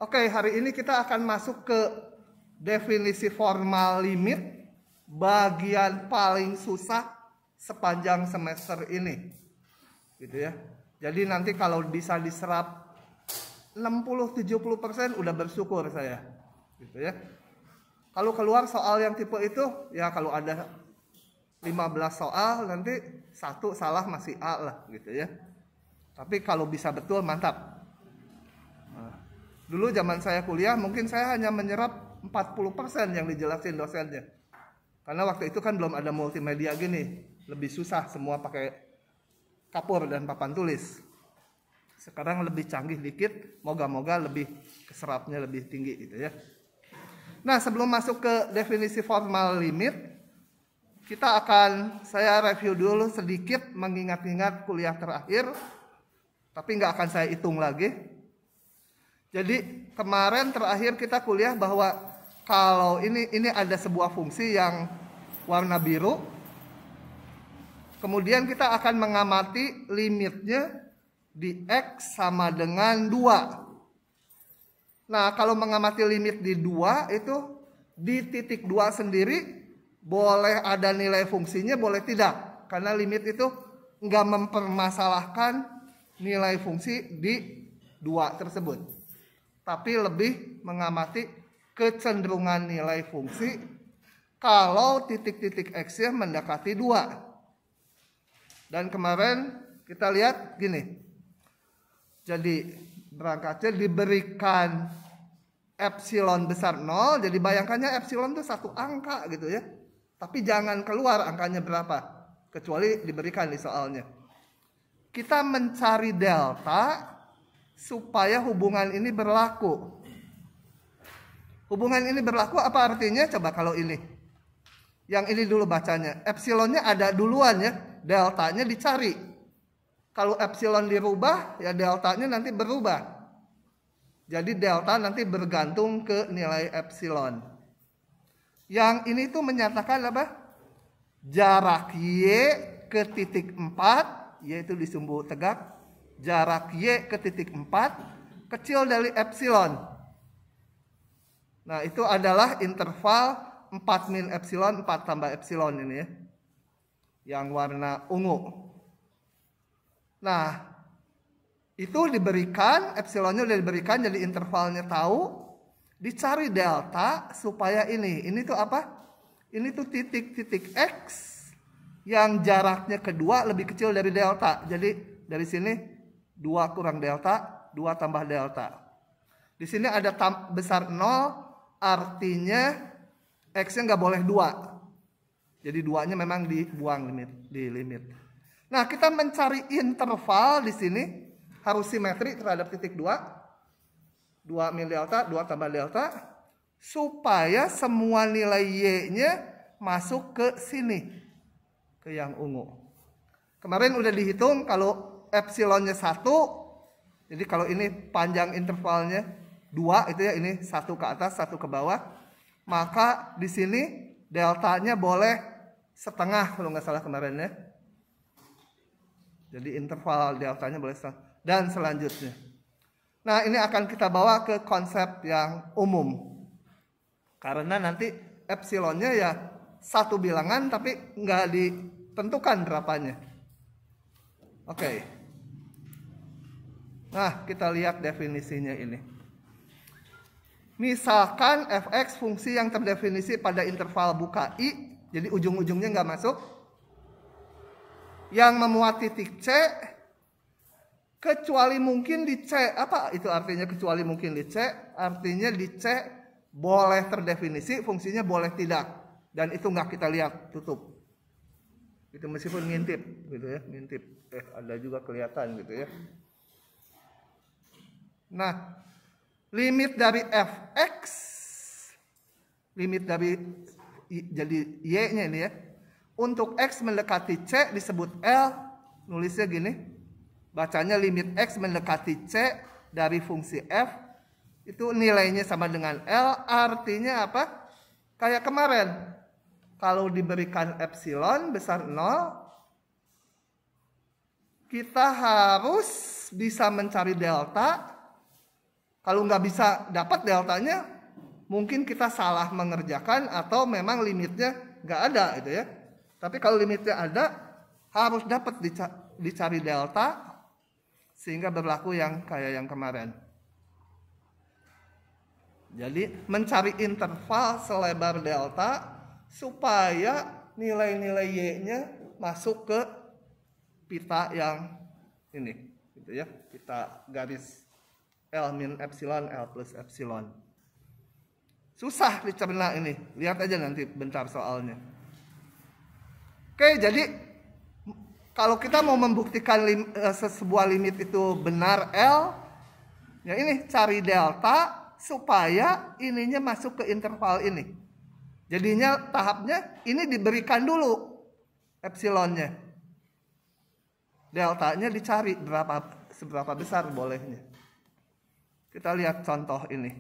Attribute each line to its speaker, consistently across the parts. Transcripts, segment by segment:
Speaker 1: Oke, hari ini kita akan masuk ke definisi formal limit, bagian paling susah sepanjang semester ini. Gitu ya. Jadi nanti kalau bisa diserap 60-70% udah bersyukur saya. Gitu ya. Kalau keluar soal yang tipe itu, ya kalau ada 15 soal nanti satu salah masih A lah gitu ya. Tapi kalau bisa betul mantap. Dulu zaman saya kuliah mungkin saya hanya menyerap 40% yang dijelasin dosennya. Karena waktu itu kan belum ada multimedia gini. Lebih susah semua pakai kapur dan papan tulis. Sekarang lebih canggih dikit, moga-moga lebih keserapnya lebih tinggi gitu ya. Nah, sebelum masuk ke definisi formal limit, saya review dulu sedikit mengingat-ingat kuliah terakhir. Tapi nggak akan saya hitung lagi. Jadi kemarin terakhir kita kuliah bahwa kalau ini ada sebuah fungsi yang warna biru. Kemudian kita akan mengamati limitnya di X sama dengan 2. Nah, kalau mengamati limit di 2 itu di titik 2 sendiri boleh ada nilai fungsinya, boleh tidak. Karena limit itu nggak mempermasalahkan nilai fungsi di 2 tersebut. Tapi lebih mengamati kecenderungan nilai fungsi kalau titik-titik X-nya mendekati 2. Dan kemarin kita lihat gini. Jadi berangkatnya diberikan epsilon besar 0. Jadi bayangkannya epsilon itu satu angka gitu ya. Tapi jangan keluar angkanya berapa. Kecuali diberikan di soalnya. Kita mencari delta supaya hubungan ini berlaku. Hubungan ini berlaku apa artinya? Coba kalau ini. Yang ini dulu bacanya. Epsilonnya ada duluan ya. Deltanya dicari. Kalau epsilon dirubah, ya deltanya nanti berubah. Jadi delta nanti bergantung ke nilai epsilon. Yang ini tuh menyatakan apa? Jarak Y ke titik 4, yaitu di sumbu tegak. Jarak Y ke titik 4 kecil dari epsilon. Nah, itu adalah interval 4 min epsilon 4 tambah epsilon ini ya. Yang warna ungu. Nah, itu diberikan, epsilonnya udah diberikan, jadi intervalnya tahu. Dicari delta supaya ini tuh apa? Ini tuh titik-titik X yang jaraknya kedua lebih kecil dari delta. Jadi dari sini 2 kurang delta, 2 tambah delta. Di sini ada besar 0, artinya X-nya nggak boleh 2. Jadi 2-nya memang dibuang di limit. Nah, kita mencari interval di sini harus simetri terhadap titik 2. 2 min delta, 2 tambah delta. Supaya semua nilai Y-nya masuk ke sini. Ke yang ungu. Kemarin udah dihitung kalau epsilonnya 1, jadi kalau ini panjang intervalnya 2 itu ya, ini 1 ke atas 1 ke bawah, maka di sini deltanya boleh setengah kalau nggak salah kemarin ya. Jadi interval deltanya boleh setengah. Dan selanjutnya. Nah, ini akan kita bawa ke konsep yang umum. Karena nanti epsilonnya ya satu bilangan tapi nggak ditentukan berapanya. Oke. Nah, kita lihat definisinya ini. Misalkan fx fungsi yang terdefinisi pada interval buka I, jadi ujung-ujungnya nggak masuk, yang memuat titik C, kecuali mungkin di C. Apa itu artinya kecuali mungkin di C? Artinya di C boleh terdefinisi, fungsinya boleh tidak. Dan itu nggak kita lihat, tutup. Itu meskipun ngintip, gitu ya, ngintip. Ada juga kelihatan gitu ya. Nah, limit dari fx, limit dari jadi y-nya ini ya, untuk x mendekati c disebut L, nulisnya gini, bacanya limit x mendekati c dari fungsi f, itu nilainya sama dengan L, artinya apa? Kayak kemarin, kalau diberikan epsilon besar 0, kita harus bisa mencari delta Kalau nggak bisa dapat deltanya, mungkin kita salah mengerjakan atau memang limitnya nggak ada gitu ya. Tapi kalau limitnya ada, harus dapat dicari delta sehingga berlaku yang kayak yang kemarin. Jadi mencari interval selebar delta supaya nilai-nilai y-nya masuk ke pita yang ini, gitu ya, pita garis L min epsilon, L plus epsilon. Susah dicerna ini, lihat aja nanti bentar soalnya. Oke, jadi kalau kita mau membuktikan sebuah limit itu benar L, ya ini cari delta supaya ininya masuk ke interval ini. Jadinya tahapnya ini diberikan dulu epsilonnya. Deltanya dicari seberapa besar bolehnya. Kita lihat contoh ini.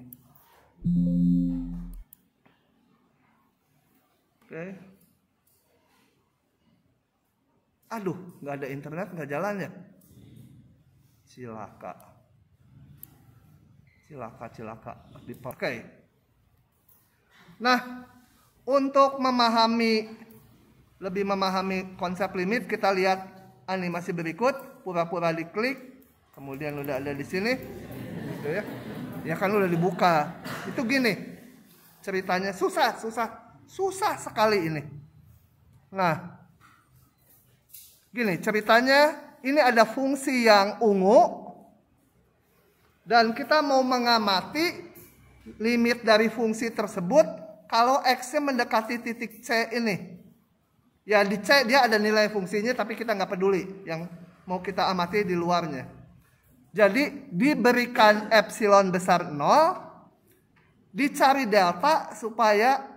Speaker 1: Oke. Aduh, nggak ada internet, nggak jalannya. Cilaka. Dipakai. Nah, untuk lebih memahami konsep limit, kita lihat animasi berikut. Pura-pura diklik, kemudian udah ada di sini, gitu ya. Ya kan udah dibuka. Itu gini, ceritanya susah sekali ini. Nah, gini ceritanya, ini ada fungsi yang ungu. Dan kita mau mengamati limit dari fungsi tersebut kalau X-nya mendekati titik C ini. Ya di C dia ada nilai fungsinya tapi kita nggak peduli. Yang mau kita amati di luarnya. Jadi diberikan epsilon besar 0. Dicari delta supaya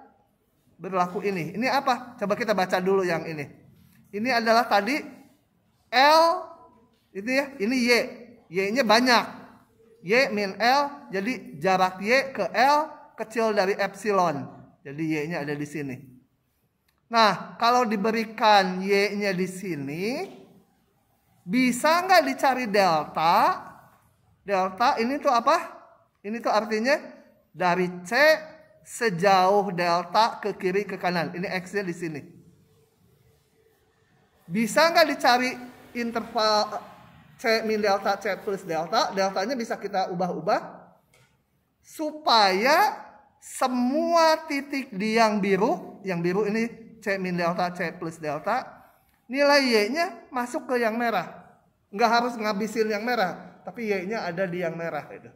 Speaker 1: berlaku ini. Ini apa? Coba kita baca dulu yang ini. Ini adalah tadi L. Itu ya. Ini Y. Y-nya banyak. Y min L, jadi jarak Y ke L kecil dari epsilon. Jadi Y-nya ada di sini. Nah, kalau diberikan Y-nya di sini, bisa nggak dicari delta? Delta ini tuh apa? Ini tuh artinya dari C sejauh delta ke kiri ke kanan. Ini X-nya di sini. Bisa nggak dicari interval C min delta, C plus delta, deltanya bisa kita ubah-ubah supaya semua titik di yang biru ini C min delta, C plus delta, nilai Y-nya masuk ke yang merah. Nggak harus ngabisin yang merah, tapi Y-nya ada di yang merah. Gitu.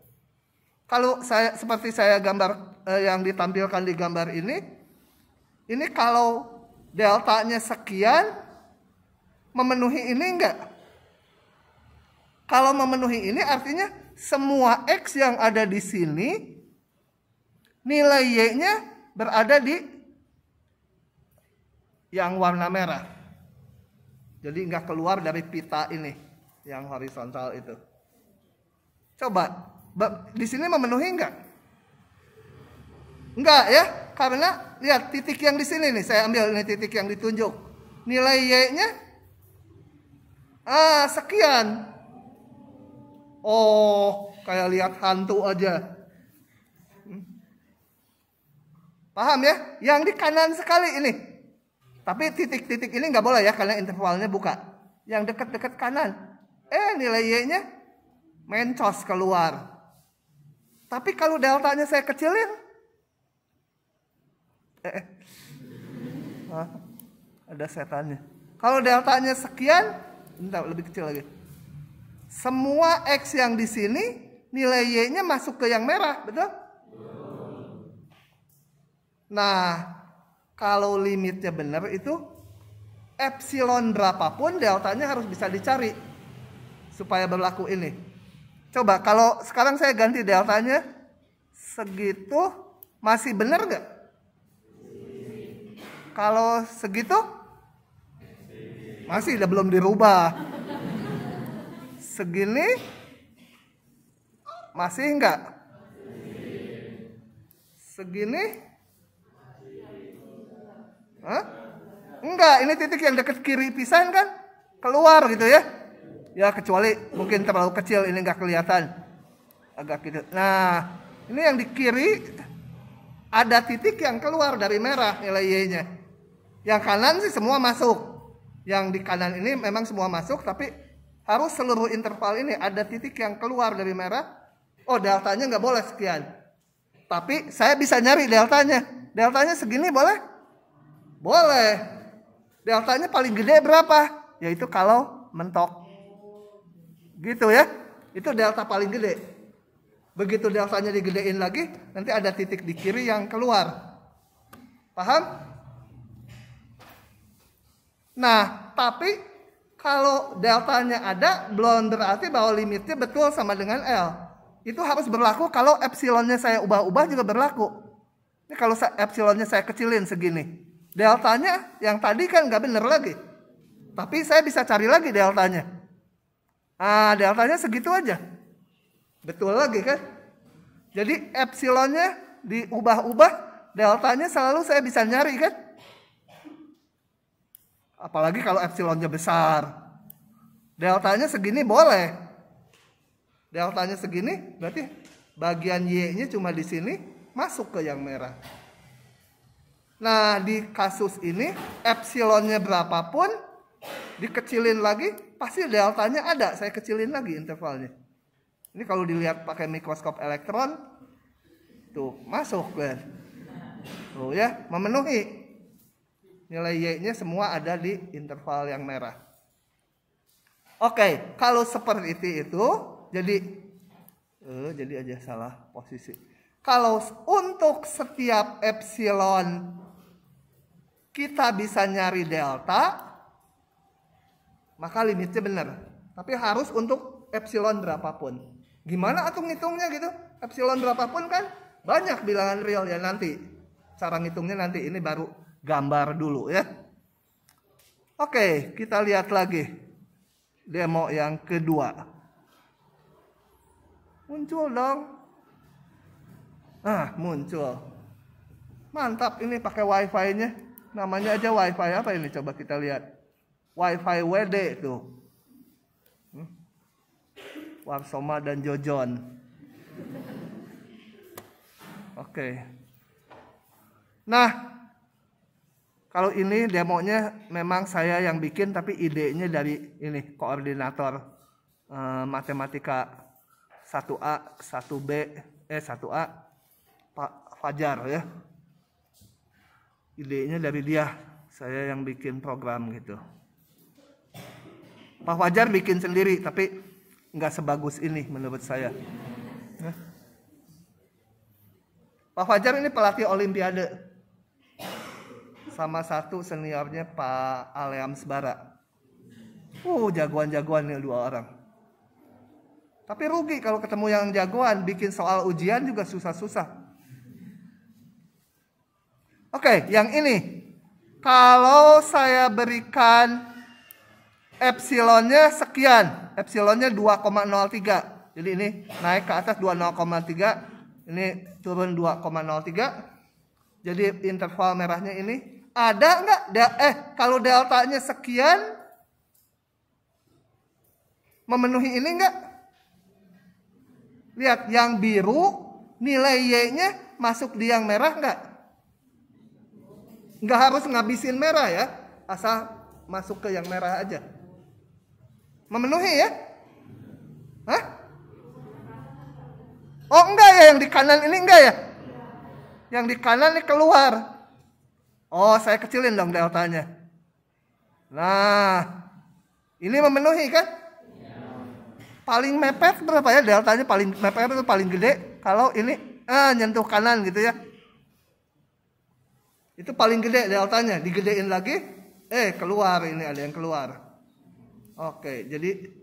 Speaker 1: Kalau seperti saya gambar yang ditampilkan di gambar ini kalau deltanya sekian, memenuhi ini enggak? Kalau memenuhi ini artinya semua X yang ada di sini, nilai Y-nya berada di yang warna merah. Jadi nggak keluar dari pita ini, yang horizontal itu. Coba, di sini memenuhi enggak? Enggak ya, karena lihat titik yang di sini nih, saya ambil ini titik yang ditunjuk. Nilai Y-nya sekian. Oh, kayak lihat hantu aja. Paham ya? Yang di kanan sekali ini. Tapi titik-titik ini nggak boleh ya, karena intervalnya buka. Yang dekat-dekat kanan. Nilai Y-nya mencos keluar. Tapi kalau deltanya saya kecilin. Ada setannya. Kalau deltanya sekian, bentar, lebih kecil lagi. Semua X yang di sini nilai Y-nya masuk ke yang merah, betul? Nah, kalau limitnya benar itu epsilon berapapun deltanya harus bisa dicari supaya berlaku ini. Coba kalau sekarang saya ganti deltanya segitu, masih benar nggak? Kalau segitu masih belum dirubah. Segini masih enggak? Segini? Hah? Enggak, ini titik yang dekat kiri pisan kan? Keluar gitu ya. Ya kecuali mungkin terlalu kecil ini enggak kelihatan. agak gitu. Nah, ini yang di kiri ada titik yang keluar dari merah nilai Y-nya. Yang kanan sih semua masuk. Yang di kanan ini memang semua masuk, tapi harus seluruh interval ini ada titik yang keluar dari merah. Oh, deltanya nggak boleh sekian. Tapi saya bisa nyari deltanya. Deltanya segini boleh? Boleh. Deltanya paling gede berapa? Yaitu kalau mentok. Gitu ya. Itu delta paling gede. Begitu deltanya digedein lagi, nanti ada titik di kiri yang keluar. Paham? Nah, tapi kalau deltanya ada, belum berarti bahwa limitnya betul sama dengan L. Itu harus berlaku kalau epsilonnya saya ubah-ubah juga berlaku. Ini kalau epsilonnya saya kecilin segini. Deltanya yang tadi kan nggak bener lagi. Tapi saya bisa cari lagi deltanya. Ah, deltanya segitu aja. Betul lagi kan? Jadi epsilonnya diubah-ubah, deltanya selalu saya bisa nyari kan? Apalagi kalau epsilonnya besar. Deltanya segini boleh. Deltanya segini berarti bagian Y-nya cuma di sini masuk ke yang merah. Nah, di kasus ini epsilonnya berapapun dikecilin lagi pasti deltanya ada. Saya kecilin lagi intervalnya. Ini kalau dilihat pakai mikroskop elektron tuh masuk kan. Tuh ya, memenuhi. Nilai Y-nya semua ada di interval yang merah. Oke, kalau seperti itu jadi aja salah posisi. Kalau untuk setiap epsilon kita bisa nyari delta, maka limitnya benar. Tapi harus untuk epsilon berapapun. Gimana atuh ngitungnya gitu? Epsilon berapapun kan banyak bilangan real ya nanti. Cara ngitungnya nanti, ini baru gambar dulu ya. Oke, kita lihat lagi demo yang kedua. Muncul dong. Nah, muncul. Mantap, ini pakai wifi-nya. Namanya aja wifi apa ini? Coba kita lihat. Wifi WD tuh. Warsoma dan Jojon. Oke. Nah, kalau ini demonya memang saya yang bikin, tapi idenya dari ini koordinator matematika 1A, 1A Pak Fajar ya. Idenya dari dia, saya yang bikin program gitu. Pak Fajar bikin sendiri, tapi nggak sebagus ini menurut saya. Pak Fajar ini pelatih Olimpiade. Sama satu seniornya Pak Aleam Sebara. Jagoan-jagoan nih dua orang. Tapi rugi kalau ketemu yang jagoan, bikin soal ujian juga susah-susah. Oke, yang ini. Kalau saya berikan epsilonnya sekian, epsilonnya 2,03. Jadi ini naik ke atas 2,03, ini turun 2,03. Jadi interval merahnya ini ada nggak? Kalau deltanya sekian, memenuhi ini nggak? Lihat, yang biru nilai Y-nya masuk di yang merah nggak? Nggak harus ngabisin merah ya, asal masuk ke yang merah aja. Memenuhi ya? Hah? Oh enggak ya, yang di kanan ini enggak ya? Yang di kanan ini keluar. Oh, saya kecilin dong deltanya. Nah, ini memenuhi kan? Paling mepet berapa ya deltanya? Paling mepet itu paling gede. Kalau ini nyentuh kanan gitu ya. Itu paling gede deltanya. Digedein lagi, keluar, ini ada yang keluar. Oke, jadi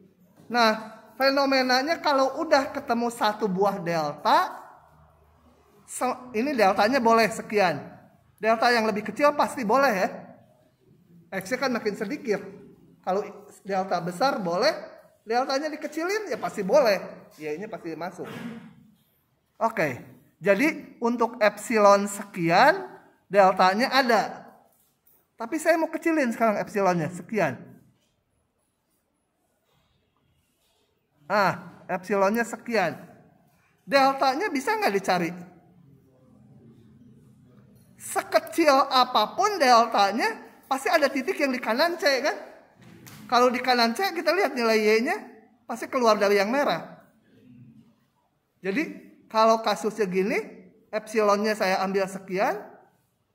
Speaker 1: nah, fenomenanya kalau udah ketemu satu buah delta, ini deltanya boleh sekian. Delta yang lebih kecil pasti boleh ya. X-nya kan makin sedikit. Kalau delta besar boleh, deltanya dikecilin ya pasti boleh. Y-nya pasti masuk. Oke, jadi untuk epsilon sekian, deltanya ada. Tapi saya mau kecilin sekarang epsilonnya sekian. Epsilonnya sekian. deltanya bisa nggak dicari? Sekecil apapun deltanya, pasti ada titik yang di kanan C kan? Kalau di kanan C kita lihat nilai Y-nya pasti keluar dari yang merah. Jadi kalau kasusnya gini, epsilonnya saya ambil sekian,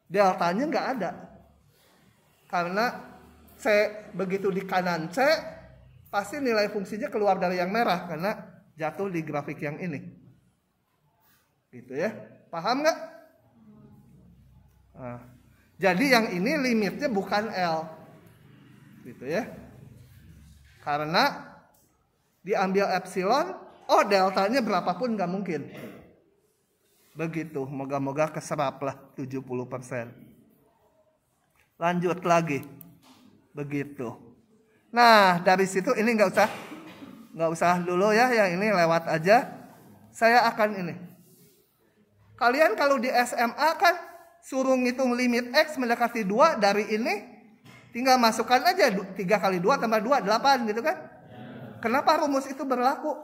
Speaker 1: deltanya nggak ada. Karena C begitu di kanan C, pasti nilai fungsinya keluar dari yang merah karena jatuh di grafik yang ini. Gitu ya, paham nggak? Nah, jadi yang ini limitnya bukan L, gitu ya. Karena diambil epsilon, oh deltanya berapapun nggak mungkin. Begitu, moga-moga keserap lah 70%. Lanjut lagi, begitu. Nah dari situ ini nggak usah dulu ya, yang ini lewat aja. Saya akan ini. Kalian kalau di SMA kan suruh ngitung limit X mendekati 2 dari ini, tinggal masukkan aja 3 kali 2 tambah 2, 8 gitu kan. Kenapa rumus itu berlaku?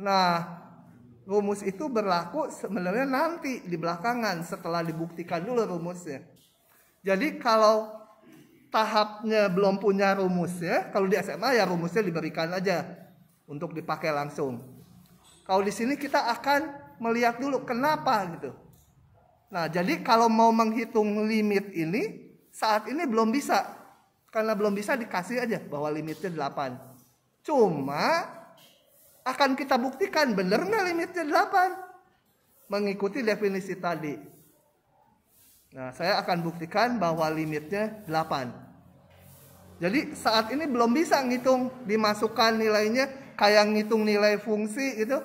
Speaker 1: Nah, rumus itu berlaku sebenarnya nanti di belakangan setelah dibuktikan dulu rumusnya. Jadi kalau tahapnya belum punya rumusnya, kalau di SMA ya rumusnya diberikan aja untuk dipakai langsung. Kalau di sini kita akan melihat dulu kenapa gitu. Nah, jadi kalau mau menghitung limit ini saat ini belum bisa. Karena belum bisa dikasih aja bahwa limitnya 8. Cuma akan kita buktikan benar nggak limitnya 8. Mengikuti definisi tadi. Nah, saya akan buktikan bahwa limitnya 8. Jadi saat ini belum bisa ngitung dimasukkan nilainya kayak ngitung nilai fungsi gitu.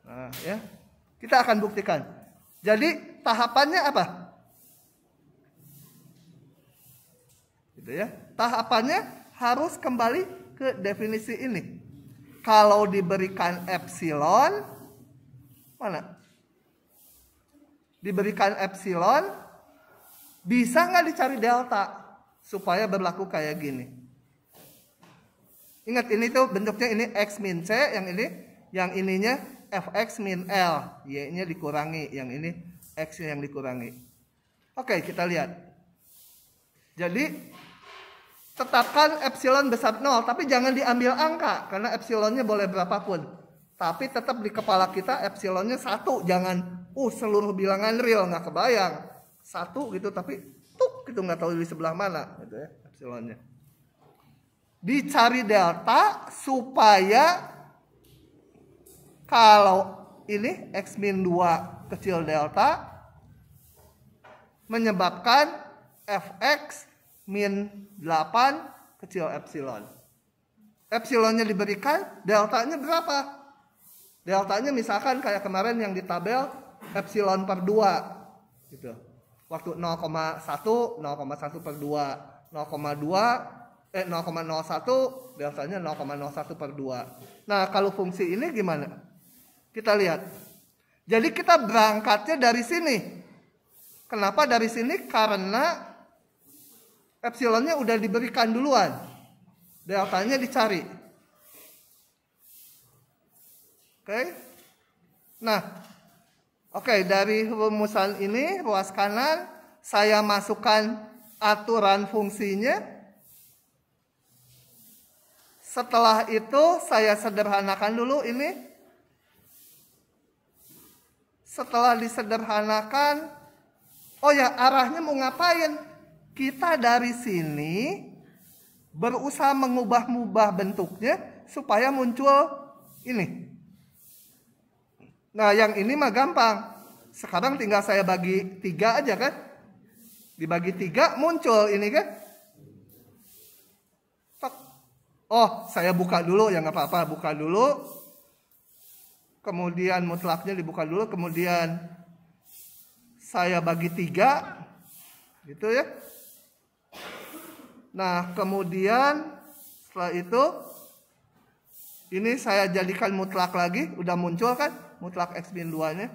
Speaker 1: Nah, ya. Kita akan buktikan. Jadi tahapannya apa? Gitu ya. Tahapannya harus kembali ke definisi ini. Kalau diberikan epsilon, mana? Diberikan epsilon, bisa nggak dicari delta supaya berlaku kayak gini? Ingat ini tuh bentuknya ini X min C, yang ininya Fx min L, Y-nya dikurangi, yang ini X yang dikurangi. Oke, kita lihat. Jadi tetapkan epsilon besar 0, tapi jangan diambil angka karena epsilonnya boleh berapapun. Tapi tetap di kepala kita epsilonnya 1, jangan seluruh bilangan real, nggak kebayang 1 gitu, tapi tuk gitu nggak tahu di sebelah mana gitu ya epsilonnya. Dicari delta supaya kalau ini X min 2 kecil delta menyebabkan Fx min 8 kecil epsilon. Epsilonnya diberikan, deltanya berapa? Deltanya misalkan kayak kemarin yang di tabel epsilon per 2 gitu. Waktu 0,1 per 2, 0,01 deltanya 0,01 per 2. Nah, kalau fungsi ini gimana? Kita lihat. Jadi kita berangkatnya dari sini. Kenapa dari sini? Karena epsilonnya udah diberikan duluan. Deltanya dicari. Oke. Nah, oke, dari rumusan ini, ruas kanan, saya masukkan aturan fungsinya. Setelah itu saya sederhanakan dulu ini. Setelah disederhanakan, oh ya arahnya mau ngapain? Kita dari sini berusaha mengubah-ubah bentuknya supaya muncul ini. Nah yang ini mah gampang. Sekarang tinggal saya bagi 3 aja kan. Dibagi 3 muncul ini kan. Oh saya buka dulu ya nggak apa-apa, buka dulu. Kemudian mutlaknya dibuka dulu, kemudian saya bagi 3, gitu ya. Nah, kemudian setelah itu, ini saya jadikan mutlak lagi, udah muncul kan, mutlak X min 2-nya.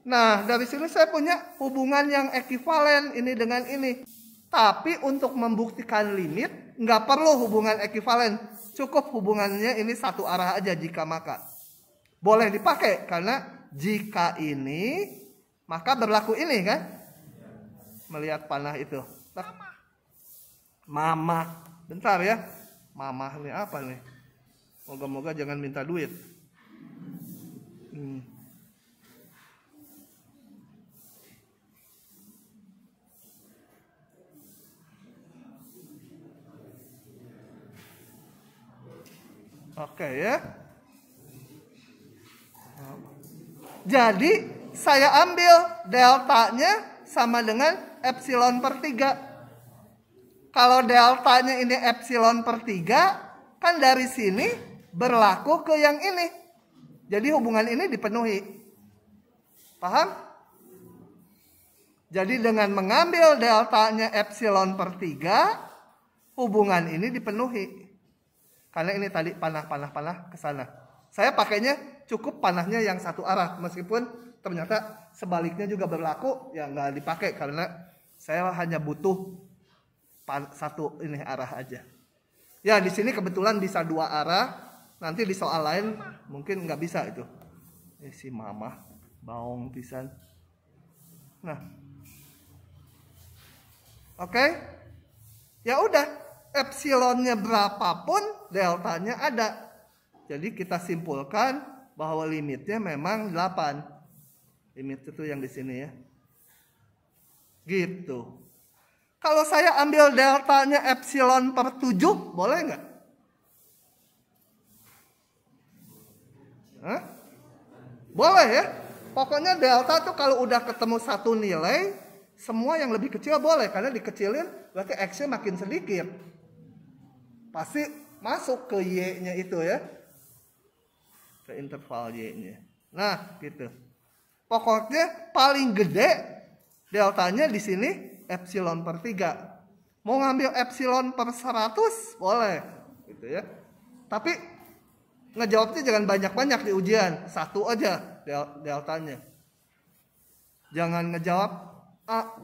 Speaker 1: Nah, dari sini saya punya hubungan yang ekivalen ini dengan ini. Tapi untuk membuktikan limit, nggak perlu hubungan ekivalen. Cukup hubungannya ini satu arah aja jika maka. Boleh dipakai karena jika ini maka berlaku ini kan. Melihat panah itu. Mama. Bentar ya. Mama ini apa nih? Moga-moga jangan minta duit. Oke ya. Jadi saya ambil deltanya sama dengan epsilon per 3. Kalau deltanya ini epsilon per 3, kan dari sini berlaku ke yang ini. Jadi hubungan ini dipenuhi. Paham? Jadi dengan mengambil deltanya epsilon per 3, hubungan ini dipenuhi. Karena ini tadi panah ke sana. Saya pakainya cukup panahnya yang satu arah. Meskipun ternyata sebaliknya juga berlaku, ya nggak dipakai. Karena saya hanya butuh satu ini arah aja. Ya di sini kebetulan bisa dua arah. Nanti di soal lain mungkin nggak bisa itu. Si mama baong pisan. Nah, oke. Ya udah. Epsilonnya berapapun, deltanya ada. Jadi kita simpulkan bahwa limitnya memang 8. Limit itu yang di sini ya. Gitu. Kalau saya ambil deltanya epsilon per 7, boleh nggak? Hah? Boleh ya. Pokoknya delta tuh kalau udah ketemu satu nilai, semua yang lebih kecil boleh. Karena dikecilin berarti X-nya makin sedikit. Pasti masuk ke Y-nya itu ya. Ke interval Y-nya. Nah, gitu. Pokoknya paling gede deltanya di sini epsilon per 3. Mau ngambil epsilon per 100 boleh, gitu ya. Tapi ngejawabnya jangan banyak-banyak di ujian, satu aja deltanya. Jangan ngejawab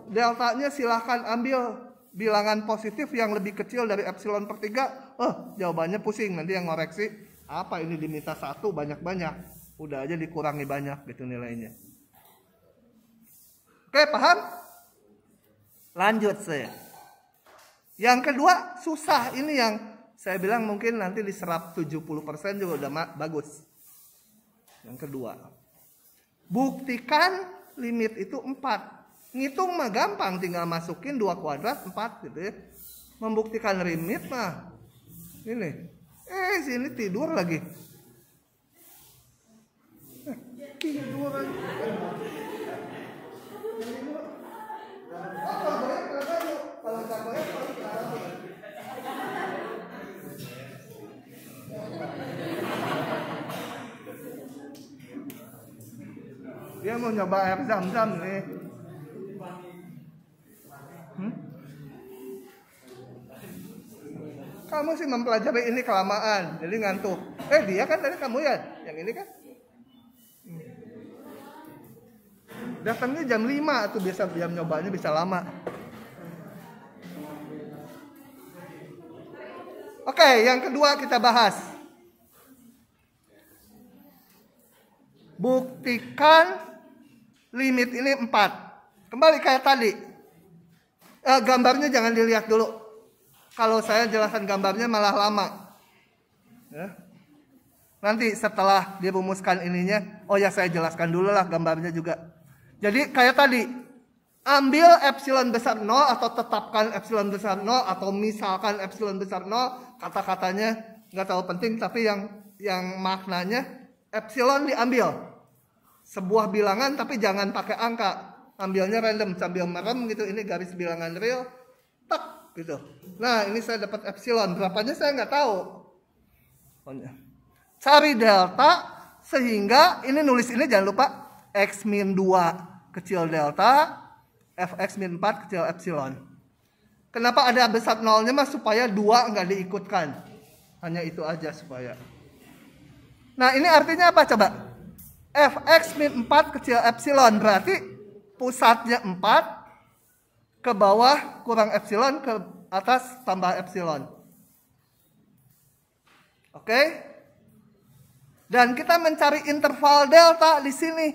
Speaker 1: deltanya silahkan ambil bilangan positif yang lebih kecil dari epsilon per 3. Jawabannya pusing. Nanti yang ngoreksi, apa ini diminta 1 banyak-banyak. Udah aja dikurangi banyak gitu nilainya. Oke, paham? Lanjut saya. Yang kedua, susah. Ini yang saya bilang mungkin nanti diserap 70% juga udah bagus. Yang kedua. Buktikan limit itu 4. Ngitung mah gampang, tinggal masukin 2 kuadrat 4 gitu ya. Membuktikan limit mah ini. Sini tidur lagi. Tidur lagi. Dia mau nyoba air zam-zam nih. Kamu sih mempelajari ini kelamaan, jadi ngantuk. Dia kan tadi kamu ya, yang ini kan. Datangnya jam 5 tuh biasa, jam nyobanya bisa lama. Oke, yang kedua kita bahas. Buktikan limit ini 4. Kembali kayak tadi. Gambarnya jangan dilihat dulu. Kalau saya jelaskan gambarnya malah lama. Ya. Nanti setelah dirumuskan ininya, saya jelaskan dulu lah gambarnya juga. Jadi kayak tadi, ambil epsilon besar 0 atau tetapkan epsilon besar 0 atau misalkan epsilon besar 0, kata-katanya nggak terlalu penting, tapi yang maknanya epsilon diambil. Sebuah bilangan tapi jangan pakai angka. Ambilnya random sambil merem gitu, ini garis bilangan real. Tak. Gitu. Nah ini saya dapat epsilon, berapanya saya nggak tahu. Cari delta sehingga ini nulis ini jangan lupa x min 2 kecil delta, fx min 4 kecil epsilon. Kenapa ada besar nolnya mas? Supaya 2 nggak diikutkan. Hanya itu aja supaya. Nah ini artinya apa coba? Fx min 4 kecil epsilon berarti pusatnya 4. Ke bawah kurang epsilon, ke atas tambah epsilon. Oke? Dan kita mencari interval delta di sini.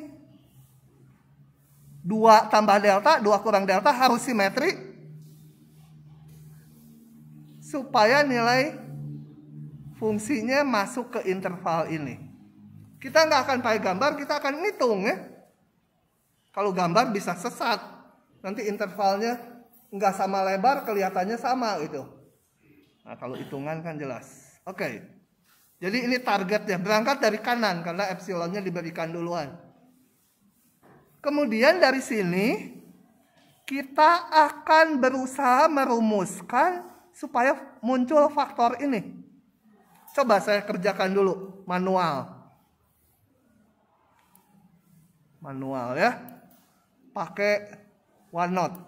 Speaker 1: 2 tambah delta, 2 kurang delta harus simetri. Supaya nilai fungsinya masuk ke interval ini. Kita nggak akan pakai gambar, kita akan ngitung ya. Kalau gambar bisa sesat. Nanti intervalnya nggak sama lebar, kelihatannya sama gitu. Nah kalau hitungan kan jelas. Oke. Jadi ini targetnya, berangkat dari kanan karena epsilonnya diberikan duluan. Kemudian dari sini kita akan berusaha merumuskan supaya muncul faktor ini. Coba saya kerjakan dulu manual. Manual ya. Pakai OneNote.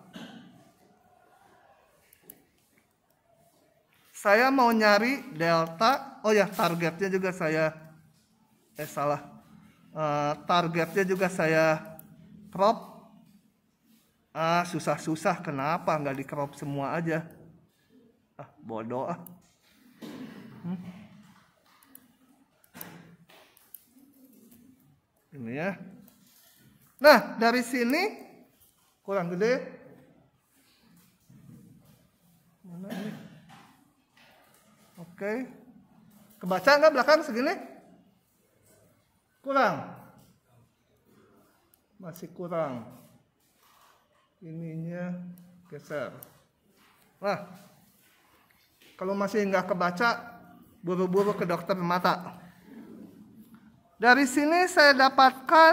Speaker 1: Saya mau nyari delta. Oh ya, targetnya juga saya targetnya juga saya crop. Susah-susah, kenapa nggak di crop semua aja? Bodoh ah. Ini ya. Nah, dari sini kurang gede. Mana ini? Oke. Kebaca nggak belakang segini? Kurang. Masih kurang. Ininya geser. Nah, kalau masih nggak kebaca, buru-buru ke dokter mata. Dari sini saya dapatkan,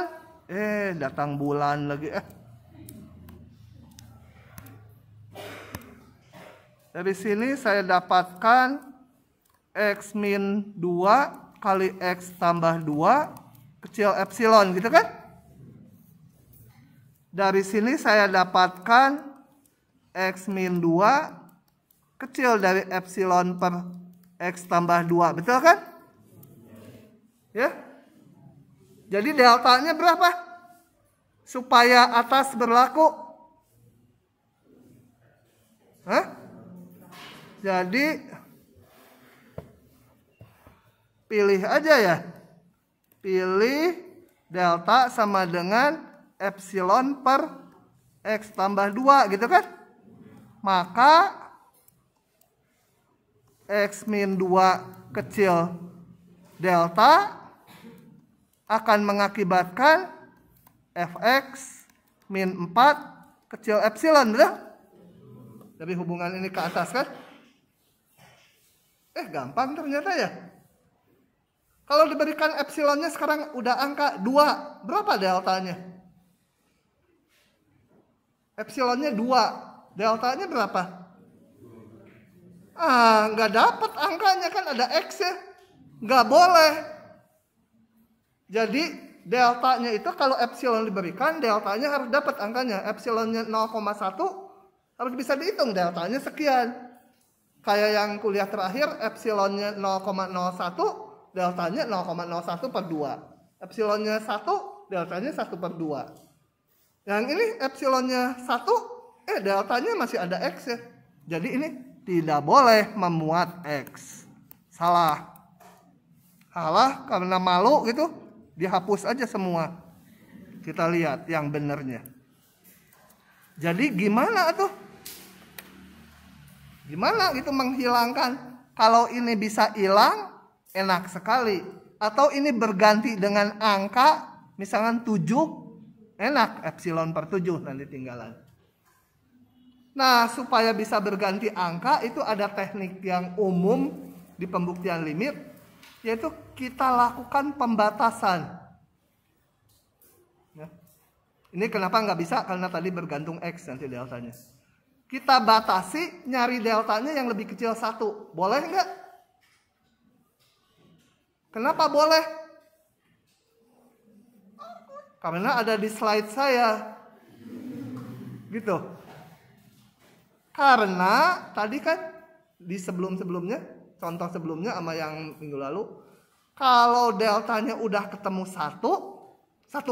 Speaker 1: datang bulan lagi. Dari sini saya dapatkan X min 2 kali X tambah 2 kecil epsilon gitu kan? Dari sini saya dapatkan X min 2 kecil dari epsilon per X tambah 2, betul kan? Ya. Jadi deltanya berapa? Supaya atas berlaku. Jadi pilih aja ya. Pilih delta sama dengan epsilon per X tambah 2 gitu kan? Maka X min 2 kecil delta akan mengakibatkan Fx min 4 kecil epsilon, betul? Dari hubungan ini ke atas kan? Gampang ternyata ya. Kalau diberikan epsilonnya sekarang udah angka 2, berapa deltanya? Epsilonnya 2, deltanya berapa? Nggak dapat angkanya kan ada X ya. Nggak boleh. Jadi deltanya itu kalau epsilon diberikan, deltanya harus dapat angkanya. Epsilonnya 0,1 harus bisa dihitung deltanya sekian. Kayak yang kuliah terakhir, epsilonnya 0,01, deltanya 0,01 per 2. Epsilonnya 1, deltanya 1 per 2. Yang ini epsilonnya 1, deltanya masih ada X ya. Jadi ini tidak boleh memuat X. Salah karena malu gitu, dihapus aja semua. Kita lihat yang benernya. Jadi gimana tuh? Gimana gitu menghilangkan? Kalau ini bisa hilang, enak sekali. Atau ini berganti dengan angka, misalkan 7, enak, epsilon per 7 nanti tinggalan. Nah, supaya bisa berganti angka, itu ada teknik yang umum di pembuktian limit, yaitu kita lakukan pembatasan. Ya. Ini kenapa nggak bisa? Karena tadi bergantung X nanti deltanya. Kita batasi, nyari deltanya yang lebih kecil 1. Boleh nggak? Kenapa boleh? Karena ada di slide saya. Gitu. Karena tadi kan di sebelumnya, contoh sebelumnya sama yang minggu lalu, kalau deltanya udah ketemu 1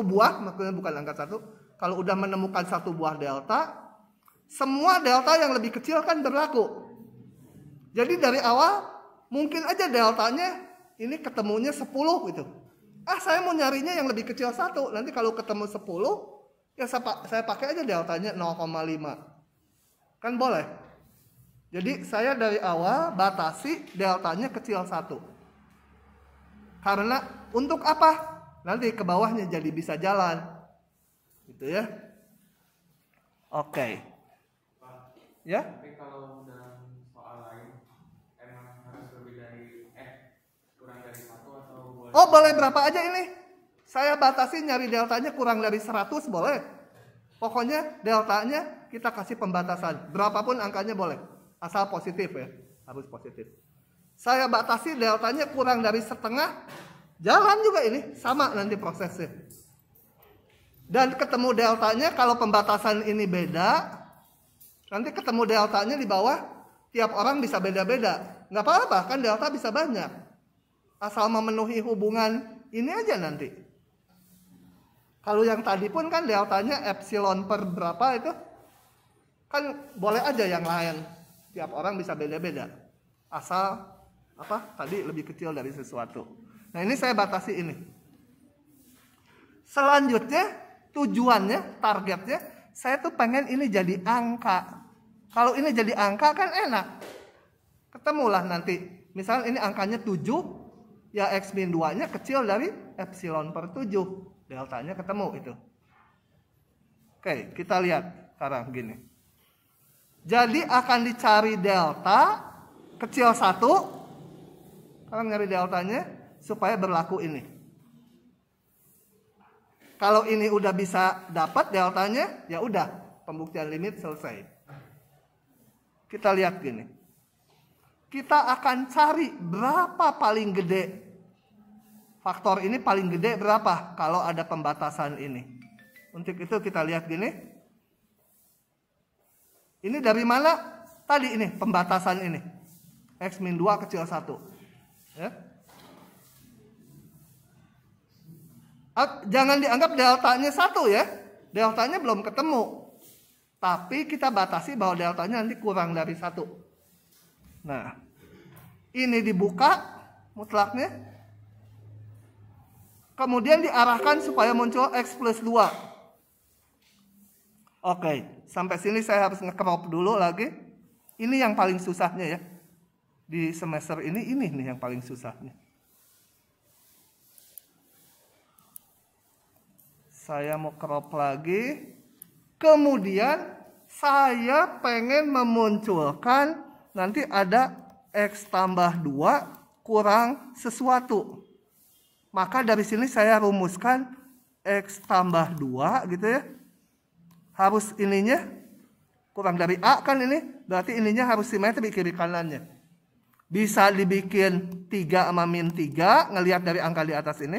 Speaker 1: buah, maksudnya bukan angka 1. Kalau udah menemukan 1 buah delta, semua delta yang lebih kecil kan berlaku. Jadi dari awal mungkin aja deltanya ini ketemunya 10 gitu. Saya mau nyarinya yang lebih kecil 1. Nanti kalau ketemu 10, ya saya pakai aja deltanya 0,5. Kan boleh. Jadi saya dari awal batasi deltanya kecil 1. Karena untuk apa? Nanti ke bawahnya jadi bisa jalan. Gitu ya. Oke. Ya?
Speaker 2: Tapi kalau dalam soal lain emang harus lebih dari kurang dari 1 atau boleh?
Speaker 1: Oh, boleh berapa aja ini? Saya batasi nyari deltanya kurang dari 100 boleh. Pokoknya deltanya kita kasih pembatasan. Berapapun angkanya boleh. Asal positif ya. Harus positif. Saya batasi deltanya kurang dari setengah. Jalan juga ini. Sama nanti prosesnya. Dan ketemu deltanya kalau pembatasan ini beda. Nanti ketemu deltanya di bawah. Tiap orang bisa beda-beda. Nggak apa-apa kan delta bisa banyak. Asal memenuhi hubungan ini aja nanti. Kalau yang tadi pun kan deltanya epsilon per berapa itu. Kan boleh aja yang lain. Tiap orang bisa beda-beda. Asal tadi lebih kecil dari sesuatu. Nah ini saya batasi ini. Selanjutnya tujuannya, targetnya, saya tuh pengen ini jadi angka. Kalau ini jadi angka kan enak. Ketemulah nanti. Misal ini angkanya 7, ya X min 2-nya kecil dari epsilon per 7. Deltanya ketemu itu. Oke, kita lihat sekarang gini. Jadi akan dicari delta kecil 1. Sekarang nyari deltanya supaya berlaku ini. Kalau ini udah bisa dapat deltanya, ya udah pembuktian limit selesai. Kita lihat gini. Kita akan cari berapa paling gede. Faktor ini paling gede berapa kalau ada pembatasan ini. Untuk itu kita lihat gini. Ini dari mana? Tadi ini pembatasan ini. X min 2 kecil 1. Ya. Jangan dianggap deltanya 1 ya. Deltanya belum ketemu. Tapi kita batasi bahwa deltanya nanti kurang dari 1. Nah. Ini dibuka mutlaknya. Kemudian diarahkan supaya muncul X plus 2. Oke, sampai sini saya harus nge-crop dulu lagi. Ini yang paling susahnya ya. Di semester ini nih yang paling susahnya. Saya mau crop lagi. Kemudian saya pengen memunculkan nanti ada X tambah 2 kurang sesuatu. Maka dari sini saya rumuskan X tambah 2 gitu ya. Harus ininya kurang dari A kan ini. Berarti ininya harus simetri kiri kanannya. Bisa dibikin 3 sama min 3. Ngelihat dari angka di atas ini.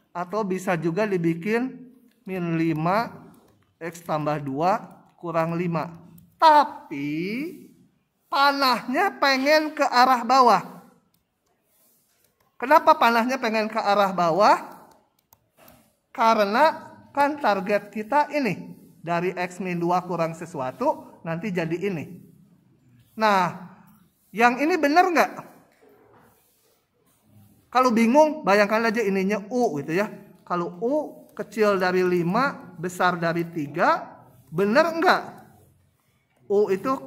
Speaker 1: Atau bisa juga dibikin min 5 X tambah 2 kurang 5. Tapi panahnya pengen ke arah bawah. Kenapa panahnya pengen ke arah bawah? Karena kan target kita ini. Dari X min 2 kurang sesuatu, nanti jadi ini. Nah, yang ini benar nggak? Kalau bingung, bayangkan aja ininya U gitu ya. Kalau U kecil dari 5, besar dari 3, benar nggak? U itu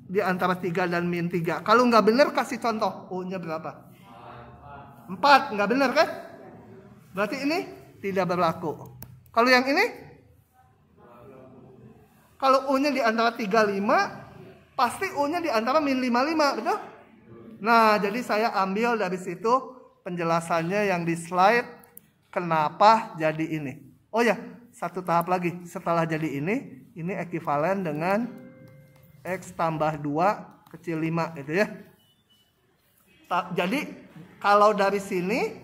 Speaker 1: di antara 3 dan min 3. Kalau nggak benar, kasih contoh. U-nya berapa? 4, nggak benar kan? Berarti ini tidak berlaku. Kalau yang ini? Kalau U-nya di antara 35, pasti U-nya di antara min 55, betul? Nah, jadi saya ambil dari situ penjelasannya yang di slide, kenapa jadi ini. Oh ya, satu tahap lagi. Setelah jadi ini ekivalen dengan X tambah 2 kecil 5, gitu ya. Jadi kalau dari sini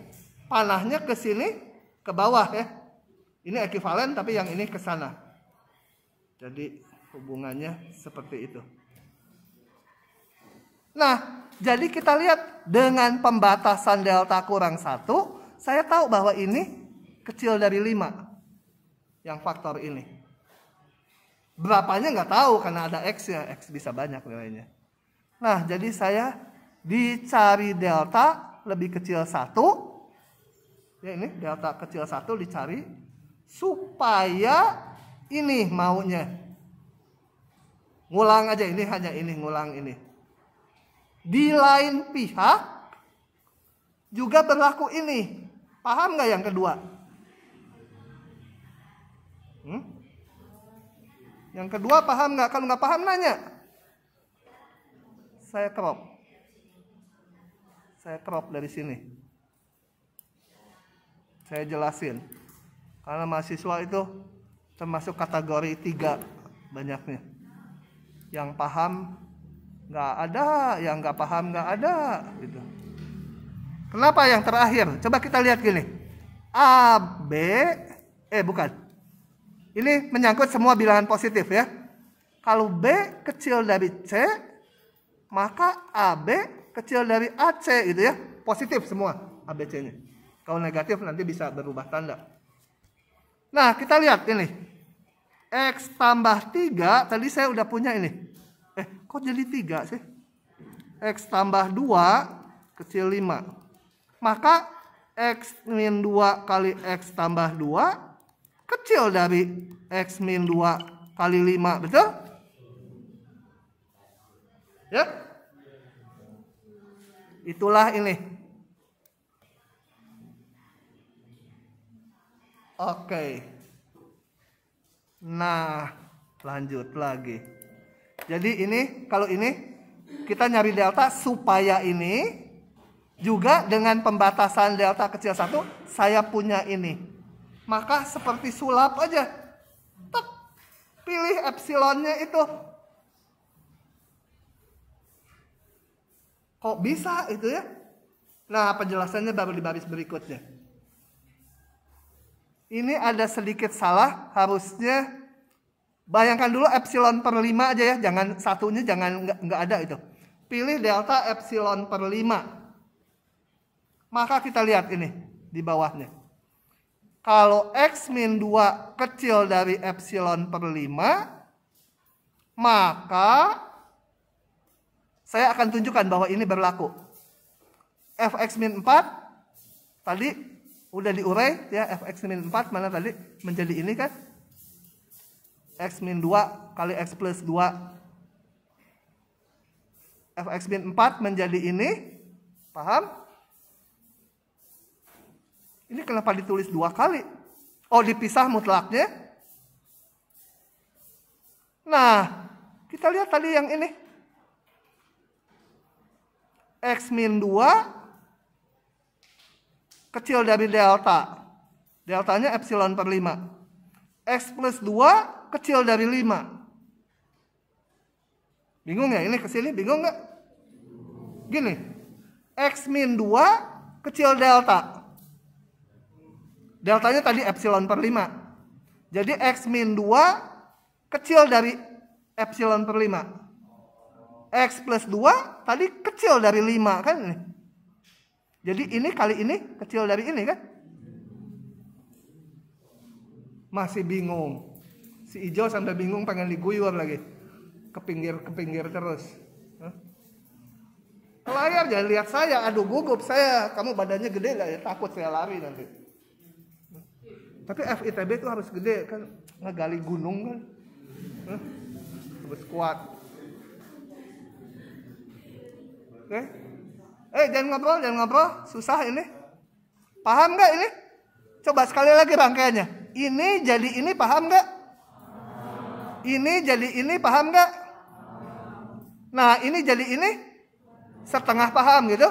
Speaker 1: panahnya ke sini ke bawah ya. Ini ekivalen tapi yang ini ke sana. Jadi hubungannya seperti itu. Nah, jadi kita lihat dengan pembatasan delta kurang 1, saya tahu bahwa ini kecil dari 5. Yang faktor ini. Berapanya nggak tahu karena ada X ya. X bisa banyak nilainya. Nah, jadi saya dicari delta lebih kecil 1. Ya ini delta kecil 1 dicari supaya ini maunya. Ngulang aja ini, hanya ini, ngulang ini. Di lain pihak juga berlaku ini. Paham nggak yang kedua? Yang kedua paham nggak? Kalau nggak paham nanya. Saya crop dari sini. Saya jelasin. Karena mahasiswa itu termasuk kategori 3 banyaknya. Yang paham nggak ada, yang nggak paham nggak ada, gitu. Kenapa yang terakhir? Coba kita lihat gini. A, B, bukan. Ini menyangkut semua bilangan positif ya. Kalau B kecil dari C, maka AB kecil dari AC gitu ya. Positif semua ABC-nya. Kalau negatif nanti bisa berubah tanda. Nah, kita lihat ini. X tambah 3, tadi saya udah punya ini. Kok jadi 3 sih? X tambah 2 kecil 5. Maka X min 2 kali X tambah 2 kecil dari X min 2 kali 5, betul? Ya? Itulah ini. Oke. Nah, lanjut lagi. Jadi ini, kalau ini kita nyari delta supaya ini juga dengan pembatasan delta kecil 1, saya punya ini. Maka seperti sulap aja. Tek, pilih epsilonnya itu. Kok bisa itu ya? Nah, penjelasannya baru di baris berikutnya. Ini ada sedikit salah, harusnya bayangkan dulu epsilon per 5 aja ya, jangan satunya, jangan nggak ada itu. Pilih delta epsilon per 5. Maka kita lihat ini di bawahnya. Kalau X min 2 kecil dari epsilon per 5, maka saya akan tunjukkan bahwa ini berlaku. Fx min 4 tadi udah diurai ya, Fx min 4 mana tadi menjadi ini kan? X min 2 kali X plus 2. Fx min 4 menjadi ini. Paham? Ini kenapa ditulis 2 kali? Oh, dipisah mutlaknya. Nah, kita lihat tadi yang ini. X min 2 kecil dari delta. Deltanya epsilon per 5. X plus 2 kecil dari 5. Bingung ya? Ini kesini bingung nggak? Gini. X min 2 kecil delta. Deltanya tadi epsilon per 5. Jadi X min 2 kecil dari epsilon per 5. X plus 2 tadi kecil dari 5 kan ini. Jadi ini kali ini kecil dari ini kan. Masih bingung. Si Ijo sampai bingung pengen diguyur lagi. Ke pinggir terus. Layar jangan lihat saya. Aduh gugup saya. Kamu badannya gede gak ya? Takut saya lari nanti. Tapi FITB itu harus gede kan. Ngegali gunung kan. Harus kuat. Oke. Jangan ngobrol, susah ini. Paham nggak ini? Coba sekali lagi rangkaiannya. Ini jadi ini, paham nggak? Ini jadi ini, paham nggak? Nah, ini jadi ini, setengah paham gitu.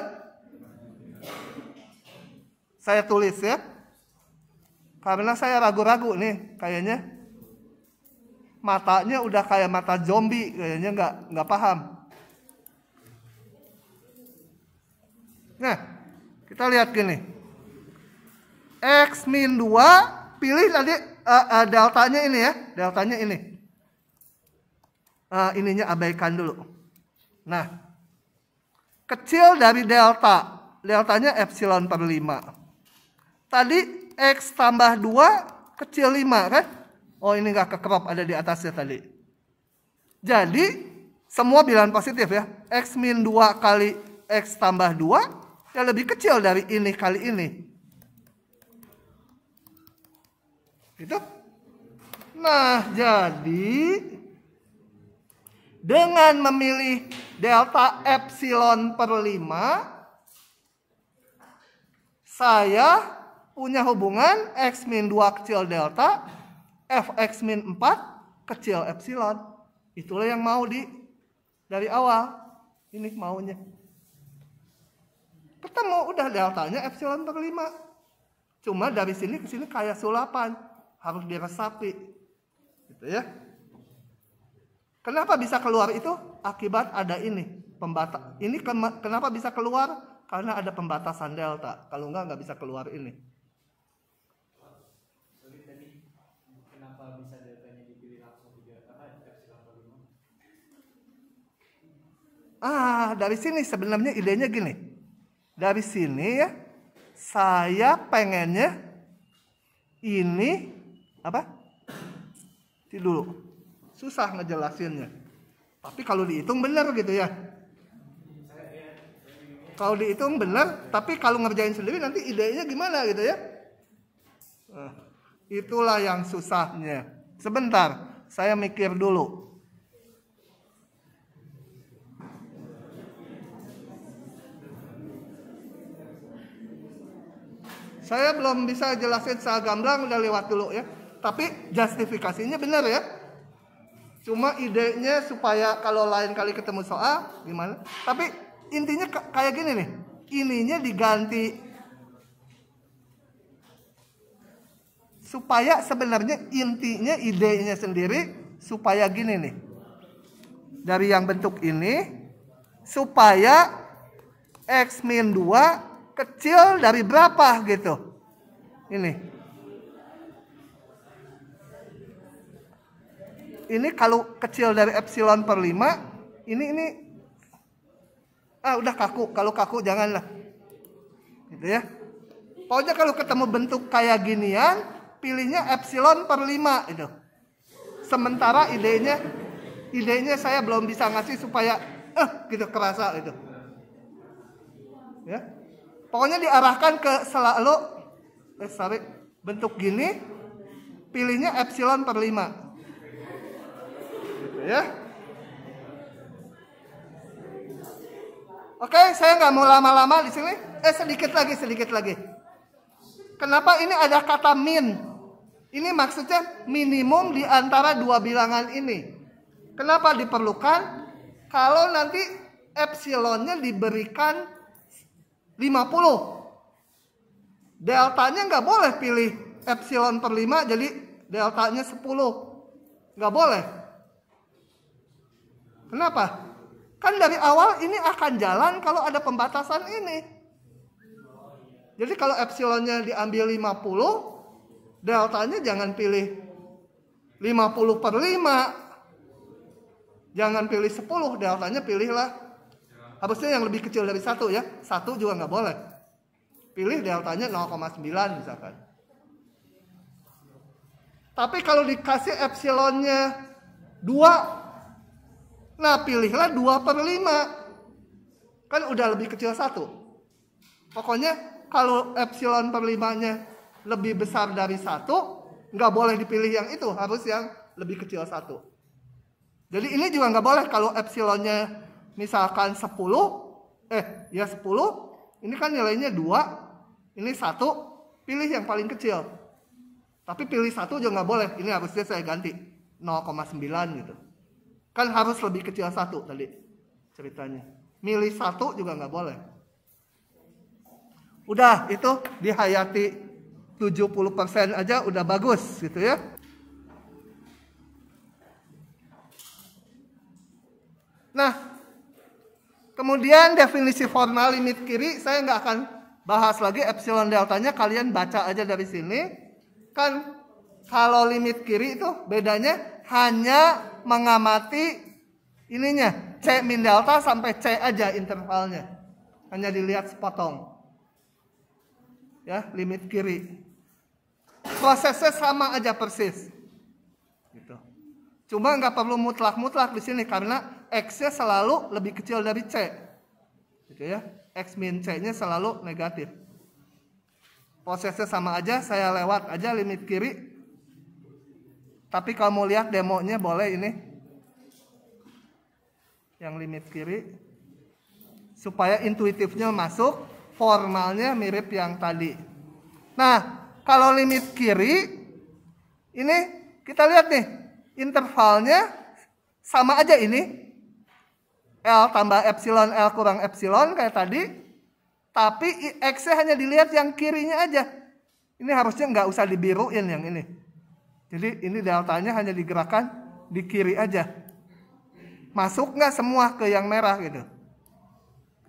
Speaker 1: Saya tulis ya. Karena saya ragu-ragu nih, kayaknya matanya udah kayak mata zombie, kayaknya nggak paham. Nah, kita lihat gini. X min 2, pilih tadi deltanya ini ya. Deltanya ini. Ininya abaikan dulu. Nah, kecil dari delta. Deltanya epsilon per 5. Tadi X tambah 2 kecil 5 kan? Oh ini nggak kekerop, ada di atasnya tadi. Jadi, semua bilangan positif ya. X min 2 kali X tambah 2 Ya lebih kecil dari ini kali ini. Gitu. Nah, jadi dengan memilih delta epsilon per 5, saya punya hubungan X min 2 kecil delta, Fx min 4 kecil epsilon. Itulah yang mau dari awal. Ini maunya. Ketemu udah deltanya epsilon per 5. Cuma dari sini ke sini kayak sulapan. Harus diresapi. Gitu ya. Kenapa bisa keluar itu? Akibat ada ini. Ini kenapa bisa keluar? Karena ada pembatasan delta. Kalau nggak bisa keluar ini.
Speaker 2: Kenapa bisa deltanya dipilih langsung 3? Karena epsilon per 5.
Speaker 1: Dari sini sebenarnya idenya gini. Dari sini ya, saya pengennya ini apa? Dulu. Susah ngejelasinnya. Tapi kalau dihitung benar gitu ya. Kalau dihitung benar, tapi kalau ngerjain sendiri nanti idenya gimana gitu ya. Itulah yang susahnya. Sebentar, saya mikir dulu. Saya belum bisa jelasin secara gamblang, udah lewat dulu ya. Tapi justifikasinya benar ya. Cuma idenya supaya kalau lain kali ketemu soal gimana. Tapi intinya kayak gini nih. Ininya diganti. Supaya sebenarnya intinya idenya sendiri supaya gini nih. Dari yang bentuk ini. Supaya X min 2 kecil dari berapa gitu. Ini kalau kecil dari epsilon per 5, ini udah kaku. Kalau kaku janganlah. Gitu ya. Pokoknya kalau ketemu bentuk kayak ginian, pilihnya epsilon per 5 itu. Sementara idenya saya belum bisa ngasih supaya gitu kerasa itu. Ya. Pokoknya diarahkan ke selalu bentuk gini, pilihnya epsilon per 5. Gitu ya. Oke, saya nggak mau lama-lama di sini. Sedikit lagi. Kenapa ini ada kata min? Ini maksudnya minimum di antara dua bilangan ini. Kenapa diperlukan? Kalau nanti epsilonnya diberikan 50. Deltanya nggak boleh pilih epsilon per 5 jadi deltanya 10. Nggak boleh. Kenapa? Kan dari awal ini akan jalan kalau ada pembatasan ini. Jadi kalau epsilonnya diambil 50, deltanya jangan pilih 50 per 5. Jangan pilih 10, deltanya pilihlah. Harusnya yang lebih kecil dari 1 ya. 1 juga nggak boleh. Pilih deltanya 0,9 misalkan. Tapi kalau dikasih epsilonnya 2, nah pilihlah 2 per 5. Kan udah lebih kecil 1. Pokoknya kalau epsilon per 5-nya lebih besar dari 1, nggak boleh dipilih yang itu. Harus yang lebih kecil 1. Jadi ini juga nggak boleh kalau epsilonnya misalkan 10, 10, ini kan nilainya 2, ini 1, pilih yang paling kecil. Tapi pilih 1 juga nggak boleh, ini harusnya saya ganti 0,9 gitu. Kan harus lebih kecil 1 tadi ceritanya. Milih 1 juga nggak boleh. Udah, itu dihayati 70% aja udah bagus gitu ya. Nah, kemudian definisi formal limit kiri saya nggak akan bahas lagi epsilon deltanya, kalian baca aja dari sini. Kan kalau limit kiri itu bedanya hanya mengamati ininya C min delta sampai C aja intervalnya. Hanya dilihat sepotong. Ya, limit kiri. Prosesnya sama aja persis. Gitu. Cuma nggak perlu mutlak-mutlak di sini karena X-nya selalu lebih kecil dari C. Gitu ya. X min C-nya selalu negatif. Prosesnya sama aja, saya lewat aja limit kiri. Tapi kalau mau lihat demonya boleh ini. Yang limit kiri. Supaya intuitifnya masuk, formalnya mirip yang tadi. Nah, kalau limit kiri, ini kita lihat nih, intervalnya sama aja ini. L tambah epsilon, L kurang epsilon kayak tadi. Tapi X-nya hanya dilihat yang kirinya aja. Ini harusnya nggak usah dibiruin yang ini. Jadi ini deltanya hanya digerakkan di kiri aja. Masuk nggak semua ke yang merah gitu.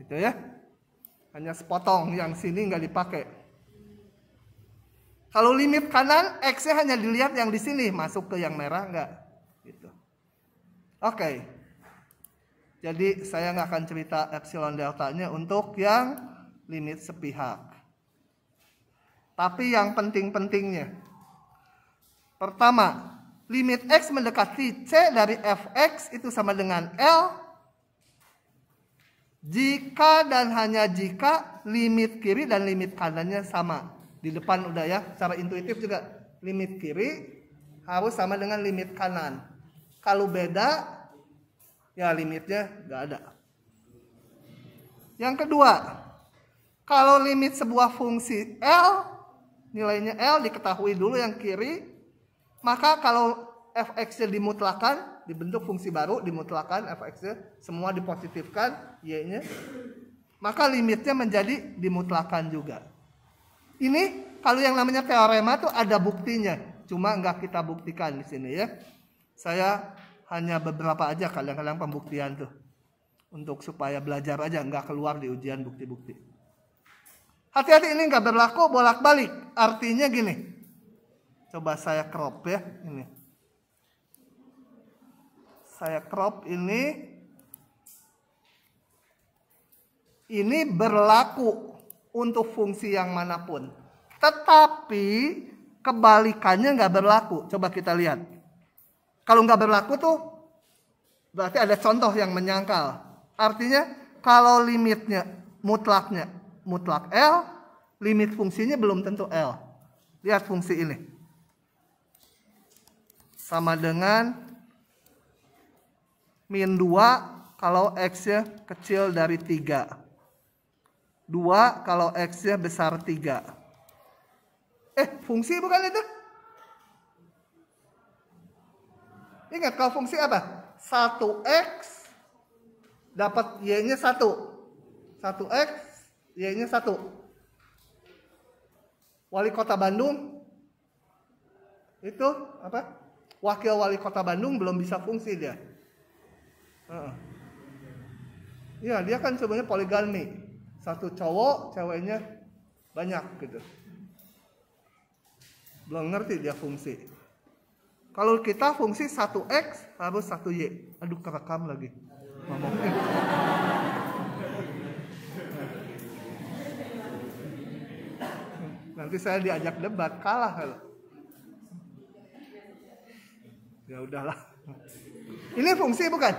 Speaker 1: Gitu ya. Hanya sepotong, yang sini nggak dipakai. Kalau limit kanan, X-nya hanya dilihat yang di sini. Masuk ke yang merah nggak. Gitu. Oke. Jadi saya nggak akan cerita epsilon deltanya untuk yang limit sepihak. Tapi yang penting-pentingnya. Pertama, limit X mendekati C dari Fx itu sama dengan L. Jika dan hanya jika limit kiri dan limit kanannya sama. Di depan udah ya, secara intuitif juga. Limit kiri harus sama dengan limit kanan. Kalau beda, ya limitnya nggak ada. Yang kedua, kalau limit sebuah fungsi L, nilainya L diketahui dulu yang kiri, maka kalau fx-nya dimutlakan, dibentuk fungsi baru, dimutlakan fx-nya, semua dipositifkan, y-nya, maka limitnya menjadi dimutlakan juga. Ini kalau yang namanya teorema tuh ada buktinya, cuma nggak kita buktikan di sini ya. Saya hanya beberapa aja kadang-kadang pembuktian tuh. Untuk supaya belajar aja, nggak keluar di ujian bukti-bukti. Hati-hati ini nggak berlaku bolak-balik. Artinya gini. Coba saya crop ya. Ini. Saya crop ini. Ini berlaku untuk fungsi yang manapun. Tetapi kebalikannya nggak berlaku. Coba kita lihat. Kalau nggak berlaku tuh berarti ada contoh yang menyangkal. Artinya kalau limitnya mutlaknya mutlak L, limit fungsinya belum tentu L. Lihat fungsi ini. Sama dengan min 2 kalau X-nya kecil dari 3. 2 kalau X-nya besar 3. Fungsi bukan itu? Ingat kalau fungsi apa? 1x dapat y-nya 1. 1x y-nya 1. Wali Kota Bandung itu apa? Wakil Wali Kota Bandung belum bisa fungsi dia. Iya, dia kan sebenarnya poligami. Satu cowok, ceweknya banyak gitu. Belum ngerti dia fungsi. Kalau kita fungsi 1x harus 1y. Aduh, kerekam lagi. Ngomongin. Nanti saya diajak debat, kalah kalau. Ya udahlah. Ini fungsi bukan?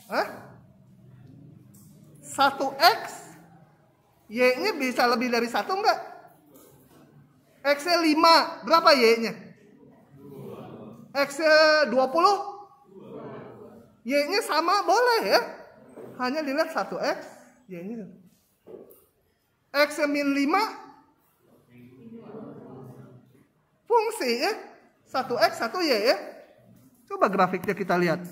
Speaker 1: Hah? 1x y-nya bisa lebih dari 1 enggak? X-nya 5, berapa y-nya? X-nya 20? Y-nya sama boleh ya. Hanya dilihat 1x, Y-nya. X-nya min 5? Fungsi ya. 1x, 1y ya. Coba grafiknya kita lihat.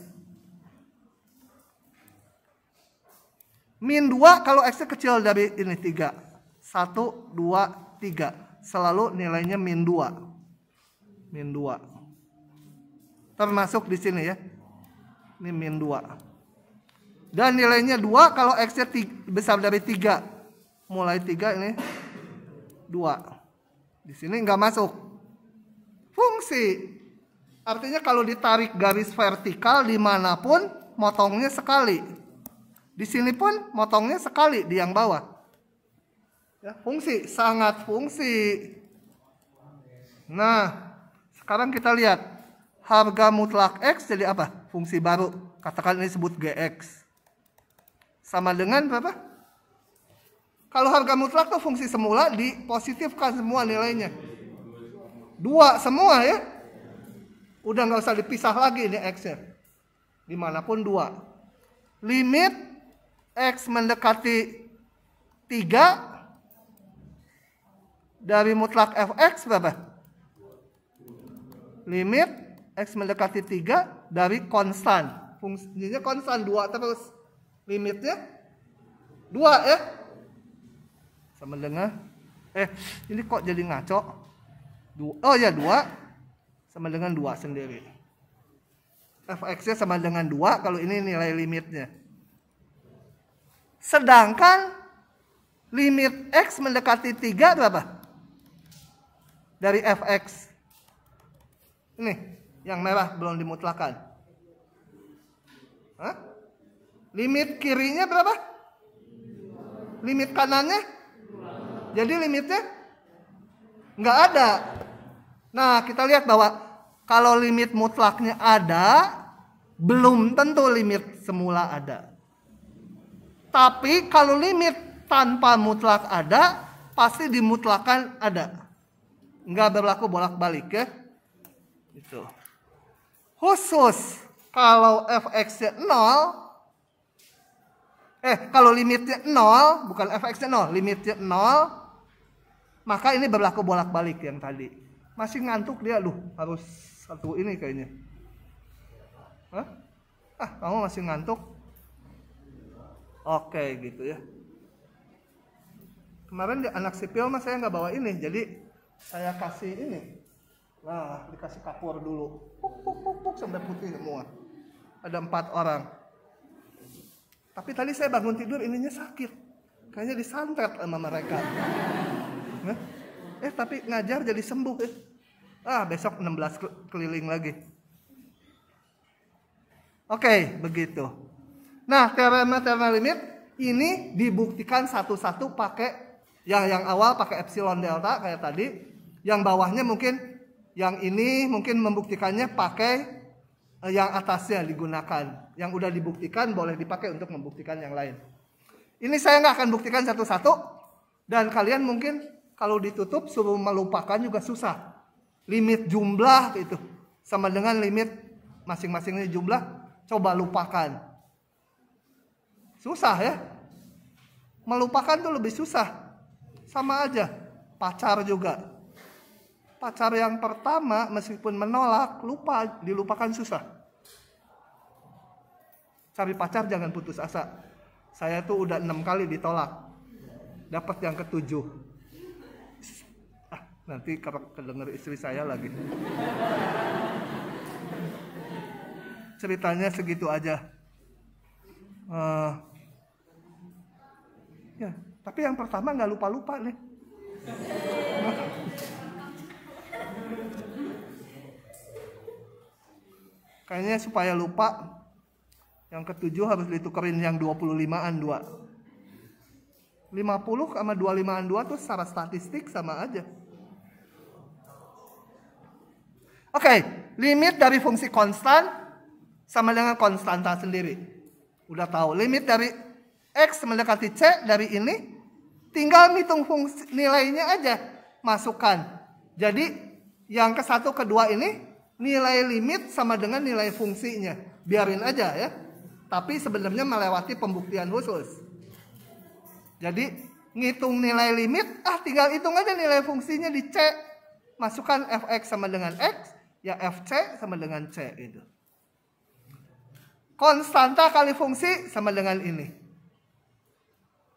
Speaker 1: Min 2 kalau X-nya kecil dari ini 3. 1, 2, 3. Selalu nilainya min 2. Min 2. Termasuk di sini ya. Ini min 2. Dan nilainya 2 kalau X-nya besar dari 3. Mulai 3 ini 2. Di sini nggak masuk. Fungsi. Artinya kalau ditarik garis vertikal dimanapun motongnya sekali. Di sini pun motongnya sekali di yang bawah. Ya, fungsi, sangat fungsi. Nah, sekarang kita lihat. Harga mutlak X jadi apa? Fungsi baru. Katakan ini disebut GX. sama dengan berapa? Kalau harga mutlak tuh fungsi semula dipositifkan semua nilainya. 2 semua ya. Udah nggak usah dipisah lagi ini X-nya. Dimanapun 2. Limit X mendekati 3 dari mutlak fx berapa? Limit X mendekati 3 dari konstan. Fungsinya konstan 2 terus. Limitnya 2 ya. Sama dengan ini kok jadi ngaco. 2 sama dengan 2 sendiri. Fx-nya sama dengan 2 kalau ini nilai limitnya. Sedangkan limit X mendekati 3 berapa? Dari fx. Ini yang merah belum dimutlakan. Hah? Limit kirinya berapa? Limit kanannya? Jadi limitnya nggak ada. Nah, kita lihat bahwa kalau limit mutlaknya ada, belum tentu limit semula ada. Tapi kalau limit tanpa mutlak ada, pasti dimutlakan ada. Nggak berlaku bolak-balik ya. Itu. Khusus kalau fx-nya 0, kalau limitnya 0, bukan fx-nya 0, limitnya 0, maka ini berlaku bolak-balik yang tadi. Masih ngantuk dia, harus satu ini kayaknya. Hah? Kamu masih ngantuk? Oke, gitu ya. Kemarin di anak sipil mas saya nggak bawa ini, jadi saya kasih ini. Nah, dikasih kapur dulu. Puk, sampai putih semua. Ada 4 orang. Tapi tadi saya bangun tidur ininya sakit. Kayaknya disantet sama mereka. Tapi ngajar jadi sembuh ya. Besok 16 keliling lagi. Oke, begitu. Nah, teorema limit ini dibuktikan satu-satu pakai yang awal pakai epsilon delta kayak tadi. Yang bawahnya mungkin yang ini mungkin membuktikannya pakai yang atasnya digunakan. Yang udah dibuktikan boleh dipakai untuk membuktikan yang lain. Ini saya nggak akan buktikan satu-satu. Dan kalian mungkin kalau ditutup suruh melupakan juga susah. Limit jumlah itu sama dengan limit masing-masingnya jumlah. Coba lupakan. Susah ya. Melupakan tuh lebih susah. Sama aja. Pacar juga. Pacar yang pertama meskipun menolak, dilupakan susah. Cari pacar jangan putus asa. Saya tuh udah 6 kali ditolak. Dapat yang ke-7. Nanti kedenger istri saya lagi. Ceritanya segitu aja. Ya, tapi yang pertama nggak lupa-lupa nih. Kayaknya supaya lupa, yang ke-7 harus ditukerin yang 25-an 2. 50 sama 25-an 2 tuh secara statistik sama aja. Oke, limit dari fungsi konstan sama dengan konstanta sendiri. Udah tahu, limit dari X mendekati C dari ini, tinggal ngitung fungsi nilainya aja, masukkan. Jadi, yang ke-1, ke-2 ini, nilai limit sama dengan nilai fungsinya. Biarin aja ya. Tapi sebenarnya melewati pembuktian khusus. Jadi ngitung nilai limit, tinggal hitung aja nilai fungsinya di C. Masukkan fx sama dengan X, ya fc sama dengan C itu. Konstanta kali fungsi sama dengan ini.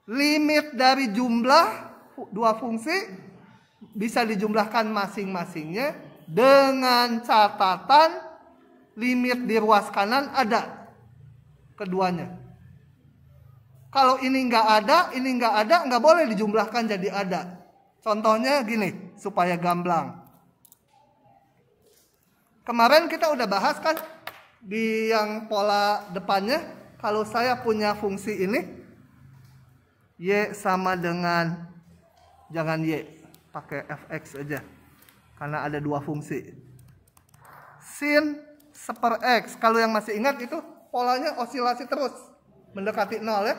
Speaker 1: Limit dari jumlah dua fungsi bisa dijumlahkan masing-masingnya. Dengan catatan limit di ruas kanan ada keduanya. Kalau ini nggak ada, nggak boleh dijumlahkan jadi ada. Contohnya gini, supaya gamblang. Kemarin kita udah bahas kan di yang pola depannya, kalau saya punya fungsi ini, Y sama dengan, jangan Y, pakai fx aja. Karena ada dua fungsi. Sin seper X. Kalau yang masih ingat itu polanya osilasi terus. Mendekati 0 ya.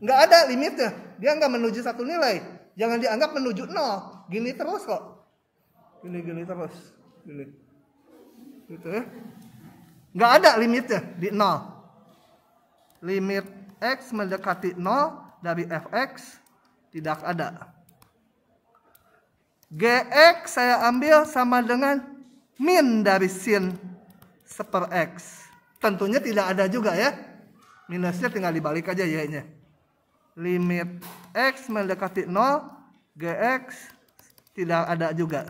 Speaker 1: Nggak ada limitnya. Dia nggak menuju satu nilai. Jangan dianggap menuju 0. Gini terus kok. Gini terus. Gini. Gitu ya. Nggak ada limitnya di 0. Limit X mendekati 0 dari fx tidak ada. Gx saya ambil sama dengan min dari sin seper X. Tentunya tidak ada juga ya. Minusnya tinggal dibalik aja y-nya. Limit X mendekati 0, Gx tidak ada juga.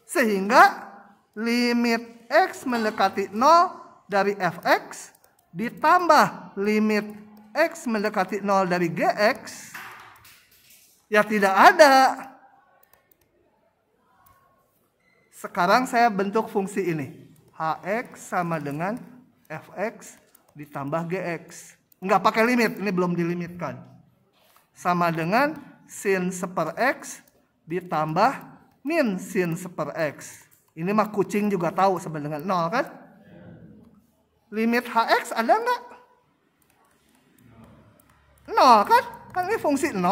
Speaker 1: Sehingga limit X mendekati 0 dari fx ditambah limit X mendekati 0 dari Gx ya tidak ada. Sekarang saya bentuk fungsi ini. Hx sama dengan fx ditambah Gx. Nggak pakai limit, ini belum dilimitkan. Sama dengan sin seper X ditambah min sin seper X. Ini mah kucing juga tahu sama dengan 0 kan? Limit Hx ada nggak? 0 kan? Kan ini fungsi 0.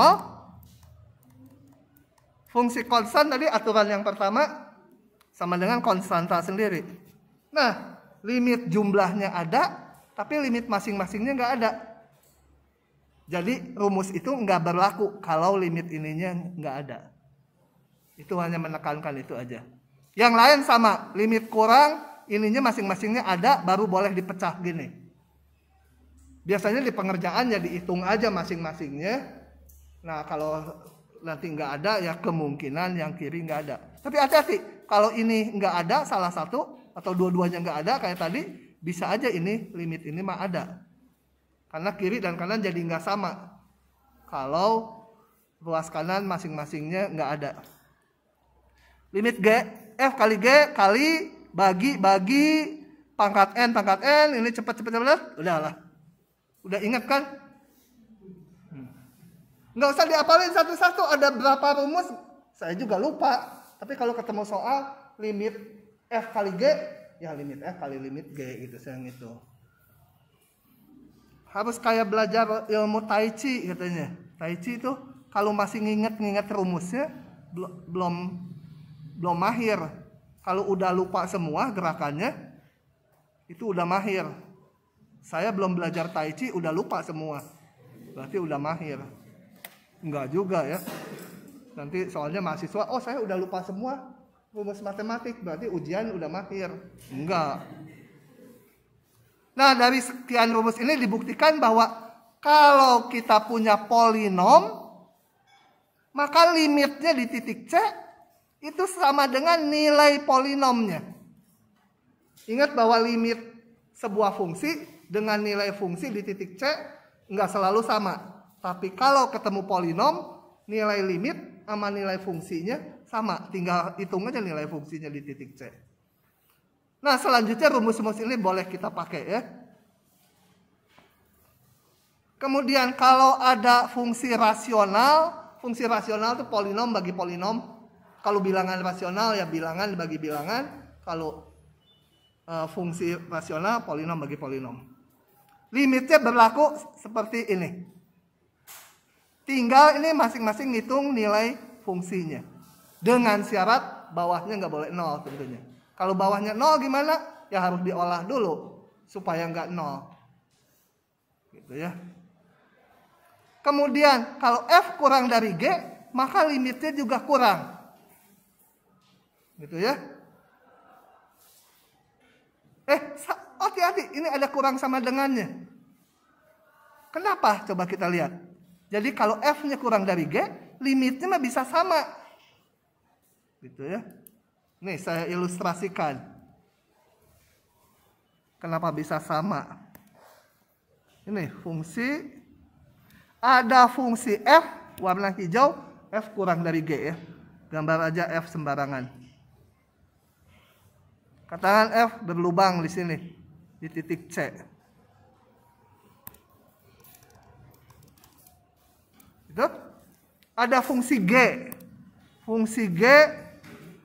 Speaker 1: Fungsi konstan tadi aturan yang pertama sama dengan konstanta sendiri. Nah, limit jumlahnya ada, tapi limit masing-masingnya nggak ada. Jadi rumus itu nggak berlaku kalau limit ininya nggak ada. Itu hanya menekankan itu aja. Yang lain sama, limit kurang, ininya masing-masingnya ada, baru boleh dipecah gini. Biasanya di pengerjaan ya dihitung aja masing-masingnya. Nah kalau nanti nggak ada ya kemungkinan yang kiri nggak ada. Tapi hati-hati, kalau ini nggak ada salah satu atau dua-duanya nggak ada kayak tadi, bisa aja ini limit ini mah ada. Karena kiri dan kanan jadi nggak sama. Kalau ruas kanan masing-masingnya nggak ada. Limit G, F kali G kali bagi pangkat N, ini cepat udahlah. Udah ingat kan? Nggak usah diapalin satu-satu, ada berapa rumus, saya juga lupa. Tapi kalau ketemu soal limit F kali G, ya limit F kali limit G gitu, saya ngitung. Harus kayak belajar ilmu Tai Chi katanya. Tai Chi itu kalau masih nginget rumusnya, belum mahir. Kalau udah lupa semua gerakannya, itu udah mahir. Saya belum belajar Tai Chi, udah lupa semua. Berarti udah mahir. Enggak juga ya. Nanti soalnya mahasiswa, oh saya udah lupa semua rumus matematik, berarti ujian udah mahir. Enggak. Nah dari sekian rumus ini dibuktikan bahwa kalau kita punya polinom, maka limitnya di titik C itu sama dengan nilai polinomnya. Ingat bahwa limit sebuah fungsi dengan nilai fungsi di titik C nggak selalu sama. Tapi kalau ketemu polinom, nilai limit sama nilai fungsinya sama. Tinggal hitung aja nilai fungsinya di titik C. Nah selanjutnya rumus-rumus ini boleh kita pakai ya. Kemudian kalau ada fungsi rasional itu polinom bagi polinom. Kalau bilangan rasional ya bilangan bagi bilangan. Kalau fungsi rasional polinom bagi polinom. Limitnya berlaku seperti ini. Tinggal ini masing-masing ngitung nilai fungsinya. Dengan syarat bawahnya nggak boleh 0 tentunya. Kalau bawahnya 0 gimana? Ya harus diolah dulu supaya nggak 0. Gitu ya. Kemudian kalau F kurang dari G, maka limitnya juga kurang. Gitu ya. Hati-hati, ini ada kurang sama dengannya. Kenapa? Coba kita lihat. Jadi kalau F-nya kurang dari G, limitnya mah bisa sama. Gitu ya. Nih saya ilustrasikan. Kenapa bisa sama? Ini fungsi, ada fungsi F warna hijau, F kurang dari G ya. Gambar aja F sembarangan. Katakan F berlubang di sini, di titik C. Itu ada fungsi G. Fungsi G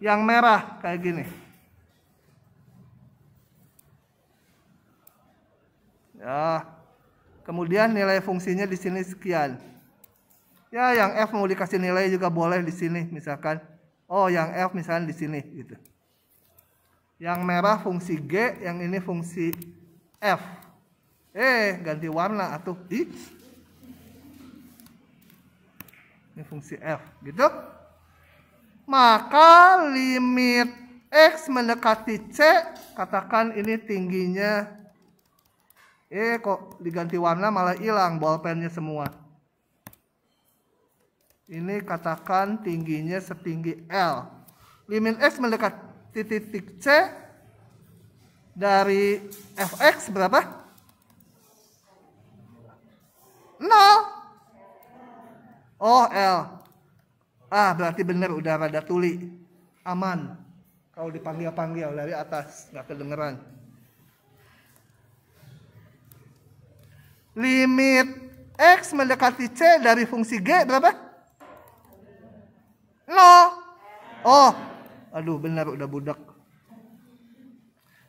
Speaker 1: yang merah kayak gini. Ya. Kemudian nilai fungsinya di sini sekian. Ya, yang F mau dikasih nilai juga boleh di sini misalkan. Oh, yang F misalnya di sini gitu. Yang merah fungsi G, yang ini fungsi F. Ganti warna atuh. Ini fungsi F, gitu. Maka limit X mendekati C, katakan ini tingginya. Kok diganti warna malah hilang bolpennya semua. Ini katakan tingginya setinggi L. Limit X mendekati titik C dari Fx berapa? 0. Oh, L. Berarti benar udah rada tuli. Aman. Kalau dipanggil-panggil dari atas, nggak kedengeran. Limit X mendekati C dari fungsi G berapa? 0. Oh, aduh benar udah budak.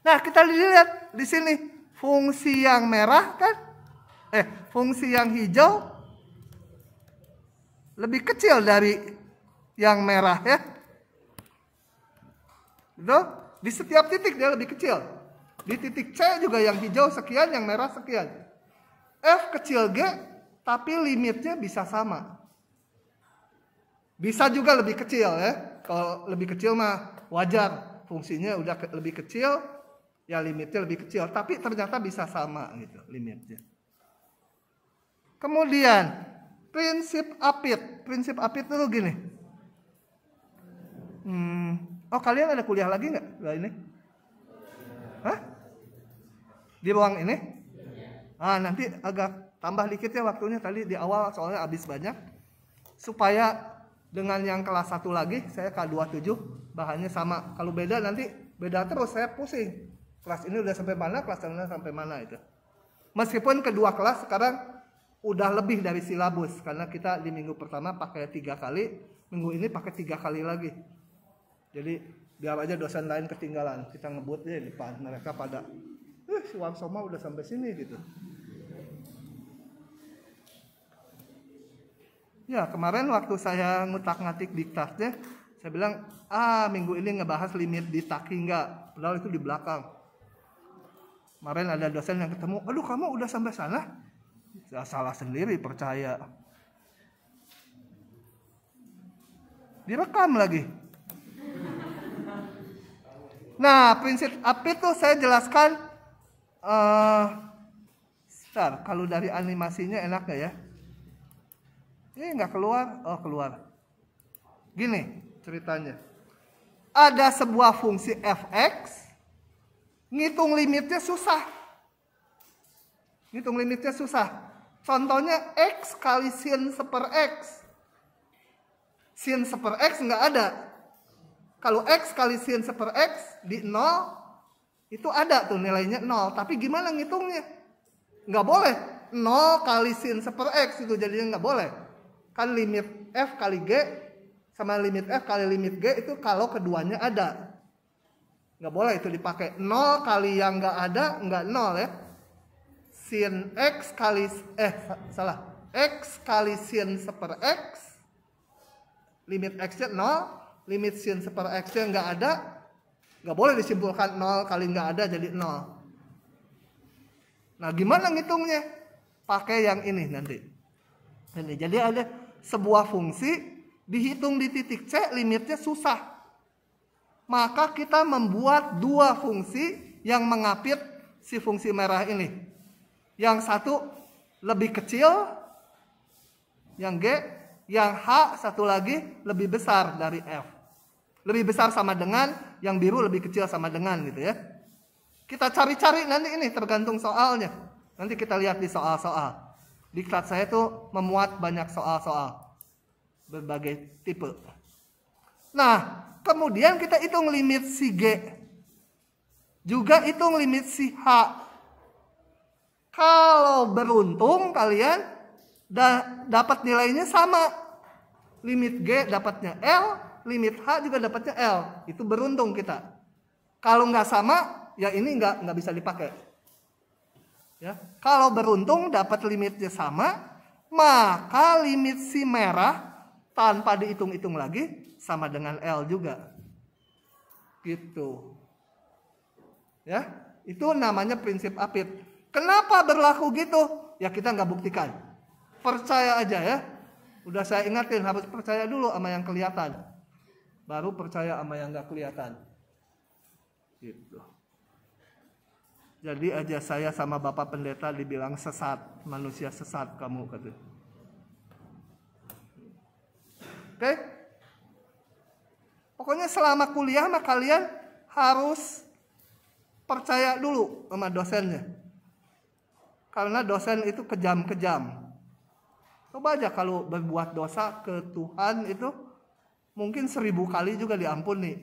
Speaker 1: Nah, kita lihat di sini fungsi yang merah kan? Fungsi yang hijau lebih kecil dari yang merah ya. Betul? Di setiap titik dia lebih kecil. Di titik C juga yang hijau sekian, yang merah sekian. F kecil G, tapi limitnya bisa sama. Bisa juga lebih kecil ya. Kalau lebih kecil mah wajar. Fungsinya udah lebih kecil, ya limitnya lebih kecil. Tapi ternyata bisa sama gitu limitnya. Kemudian prinsip Apit. Prinsip Apit itu gini. Oh, kalian ada kuliah lagi nggak? Ini? Hah? Di ruang ini? Nanti agak tambah dikit ya waktunya, tadi di awal soalnya habis banyak. Supaya dengan yang kelas 1 lagi, saya K27, bahannya sama. Kalau beda nanti beda terus, saya pusing. Kelas ini udah sampai mana, kelas ini sampai mana itu. Meskipun kedua kelas sekarang udah lebih dari silabus. Karena kita di minggu pertama pakai 3 kali, minggu ini pakai 3 kali lagi. Jadi biar aja dosen lain ketinggalan. Kita ngebut di depan, mereka pada si Warsoma udah sampai sini gitu. Ya, kemarin waktu saya ngutak-ngatik diktatnya, saya bilang, minggu ini ngebahas limit di Taki enggak. Padahal itu di belakang. Kemarin ada dosen yang ketemu, aduh kamu udah sampai sana? Saya salah sendiri, percaya. Direkam lagi. Nah, prinsip Apit itu saya jelaskan. Kalau dari animasinya enak gak ya? Nggak keluar. Oh, keluar. Gini ceritanya. Ada sebuah fungsi fx, ngitung limitnya susah. Contohnya x kali sin seper x. Sin seper x nggak ada. Kalau x kali sin seper x di 0, itu ada tuh nilainya 0. Tapi gimana ngitungnya? Nggak boleh. 0 kali sin seper x itu jadinya nggak boleh. Kan limit f kali g sama limit f kali limit g itu kalau keduanya ada. Nggak boleh itu dipakai. 0 kali yang nggak ada, nggak 0 ya. Sin x kali, x kali sin seper x, limit x-nya 0, limit sin seper x-nya nggak ada, nggak boleh disimpulkan 0 kali nggak ada jadi 0. Nah, gimana ngitungnya? Pakai yang ini nanti. Jadi ada sebuah fungsi dihitung di titik C, limitnya susah. Maka kita membuat 2 fungsi yang mengapit si fungsi merah ini. Yang satu lebih kecil, yang G, yang H satu lagi lebih besar dari F. Lebih besar sama dengan, yang biru lebih kecil sama dengan gitu ya. Kita cari-cari nanti ini tergantung soalnya. Nanti kita lihat di soal-soal. Diktat saya tuh memuat banyak soal-soal berbagai tipe. Nah, kemudian kita hitung limit si G. Juga hitung limit si H. Kalau beruntung kalian dapat nilainya sama. Limit G dapatnya L, limit H juga dapatnya L. Itu beruntung kita. Kalau nggak sama, ya ini nggak bisa dipakai. Ya, kalau beruntung dapat limitnya sama, maka limit si merah tanpa dihitung-hitung lagi sama dengan L juga. Gitu. Ya, itu namanya prinsip Apit. Kenapa berlaku gitu? Ya kita nggak buktikan. Percaya aja ya. Udah saya ingatin harus percaya dulu sama yang kelihatan. Baru percaya sama yang nggak kelihatan. Gitu. Jadi aja saya sama Bapak Pendeta dibilang sesat, manusia sesat kamu kata. Oke? Pokoknya selama kuliah mah kalian harus percaya dulu sama dosennya. Karena dosen itu kejam-kejam. Coba aja kalau berbuat dosa ke Tuhan itu mungkin 1000 kali juga diampuni.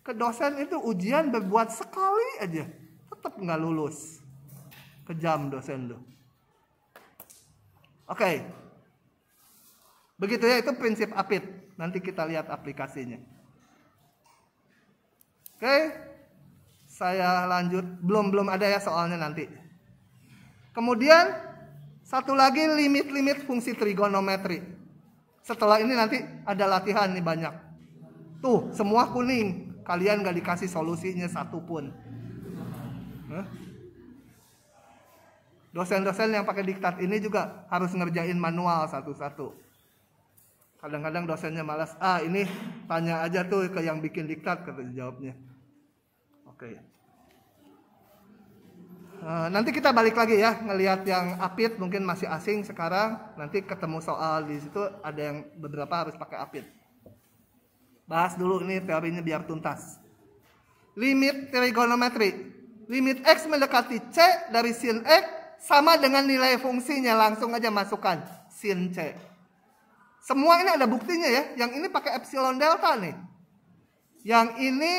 Speaker 1: Ke dosen itu ujian berbuat sekali aja. Tetap nggak lulus. Kejam dosen lu. Oke. Begitu ya, itu prinsip Apit. Nanti kita lihat aplikasinya. Oke. Saya lanjut. Belum ada ya soalnya nanti. Kemudian satu lagi limit-limit fungsi trigonometri. Setelah ini nanti ada latihan nih banyak. Tuh, semua kuning. Kalian nggak dikasih solusinya satu pun. Dosen-dosen yang pakai diktat ini juga harus ngerjain manual satu-satu. Kadang-kadang dosennya malas. Ini tanya aja tuh ke yang bikin diktat, kata jawabnya. Oke. Nanti kita balik lagi ya, ngelihat yang Apit mungkin masih asing sekarang. Nanti ketemu soal di situ ada yang beberapa harus pakai Apit. Bahas dulu ini teorinya biar tuntas. Limit trigonometri. Limit X mendekati C dari sin X sama dengan nilai fungsinya. Langsung aja masukkan sin C. Semua ini ada buktinya ya. Yang ini pakai epsilon delta nih. Yang ini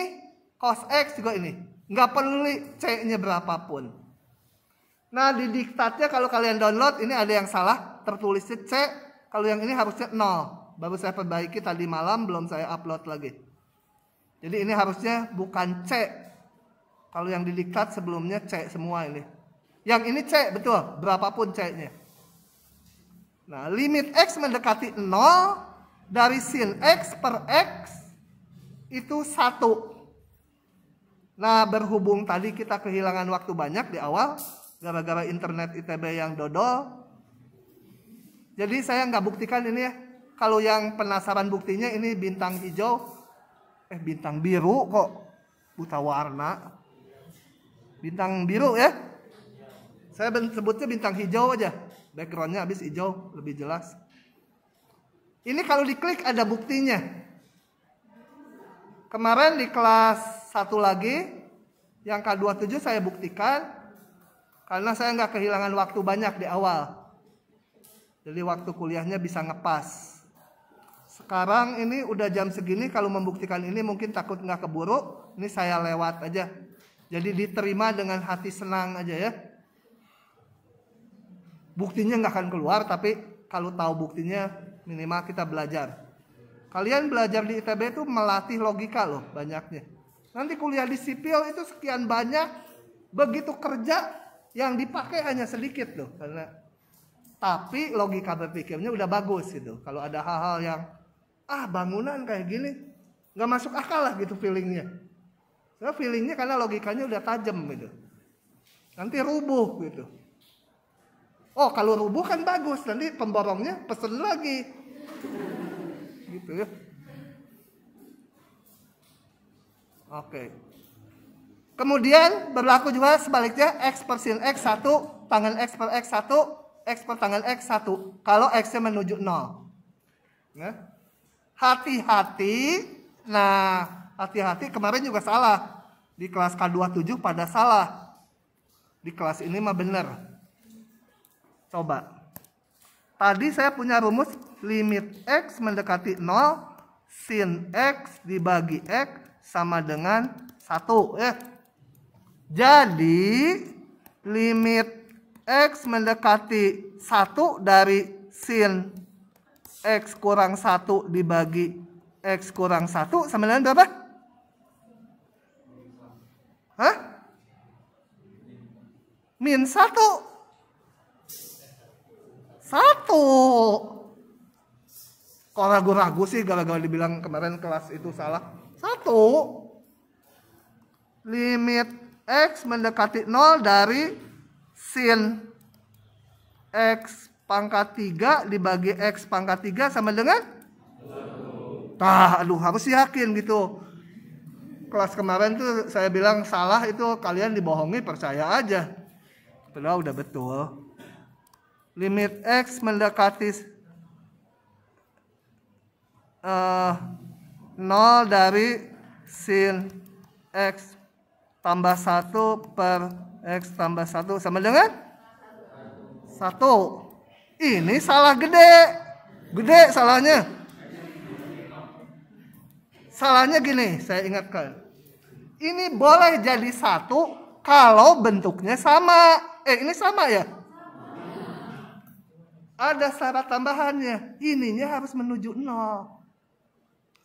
Speaker 1: cos X juga ini. Nggak perlu C-nya berapapun. Nah di diktatnya kalau kalian download ini ada yang salah. Tertulisnya C. Kalau yang ini harusnya 0. Baru saya perbaiki tadi malam, belum saya upload lagi. Jadi ini harusnya bukan C. Kalau yang didiktat sebelumnya C semua ini. Yang ini C, betul. Berapapun C-nya. Nah, limit X mendekati 0 dari sin X per X itu 1. Nah, berhubung tadi kita kehilangan waktu banyak di awal. Gara-gara internet ITB yang dodol. Jadi saya nggak buktikan ini ya. Kalau yang penasaran buktinya ini bintang hijau. Bintang biru kok. Buta warna. Bintang biru ya. Saya sebutnya bintang hijau aja. Backgroundnya habis hijau, lebih jelas. Ini kalau diklik ada buktinya. Kemarin di kelas 1 lagi, yang K27 saya buktikan. Karena saya nggak kehilangan waktu banyak di awal. Jadi waktu kuliahnya bisa ngepas. Sekarang ini udah jam segini, kalau membuktikan ini mungkin takut nggak keburu. Ini saya lewat aja. Jadi diterima dengan hati senang aja ya. Buktinya nggak akan keluar, tapi kalau tahu buktinya minimal kita belajar. Kalian belajar di ITB itu melatih logika loh banyaknya. Nanti kuliah di sipil itu sekian banyak, begitu kerja yang dipakai hanya sedikit loh. Tapi logika berpikirnya udah bagus gitu. Kalau ada hal-hal yang bangunan kayak gini nggak masuk akal lah gitu feelingnya. Nah, feelingnya karena logikanya udah tajam gitu. Nanti rubuh gitu. Oh kalau rubuh kan bagus, nanti pemborongnya pesen lagi. Gitu ya. Oke. Kemudian berlaku juga sebaliknya X per sin X 1, tangan X per X 1, X per tangan X 1. Kalau X-nya menuju 0. Nah, hati-hati. Hati-hati kemarin juga salah. Di kelas K27 pada salah. Di kelas ini mah benar. Coba. Tadi saya punya rumus limit X mendekati 0. Sin X dibagi X sama dengan 1. Ya. Jadi limit X mendekati 1 dari sin X kurang 1 dibagi X kurang 1 sama dengan berapa? Hah? Min 1. Kok ragu-ragu sih gara-gara dibilang kemarin kelas itu salah? 1. Limit X mendekati 0 dari sin X pangkat 3 dibagi X pangkat 3 sama dengan? Harus yakin gitu. Kelas kemarin tuh saya bilang salah, itu kalian dibohongi, percaya aja. Padahal udah betul. Limit X mendekati 0 dari sin X tambah 1 per X tambah 1 sama dengan 1. Ini salah gede. Gede salahnya. Salahnya gini, saya ingatkan. Ini boleh jadi 1 kalau bentuknya sama. Ini sama ya? Ada syarat tambahannya. Ininya harus menuju 0.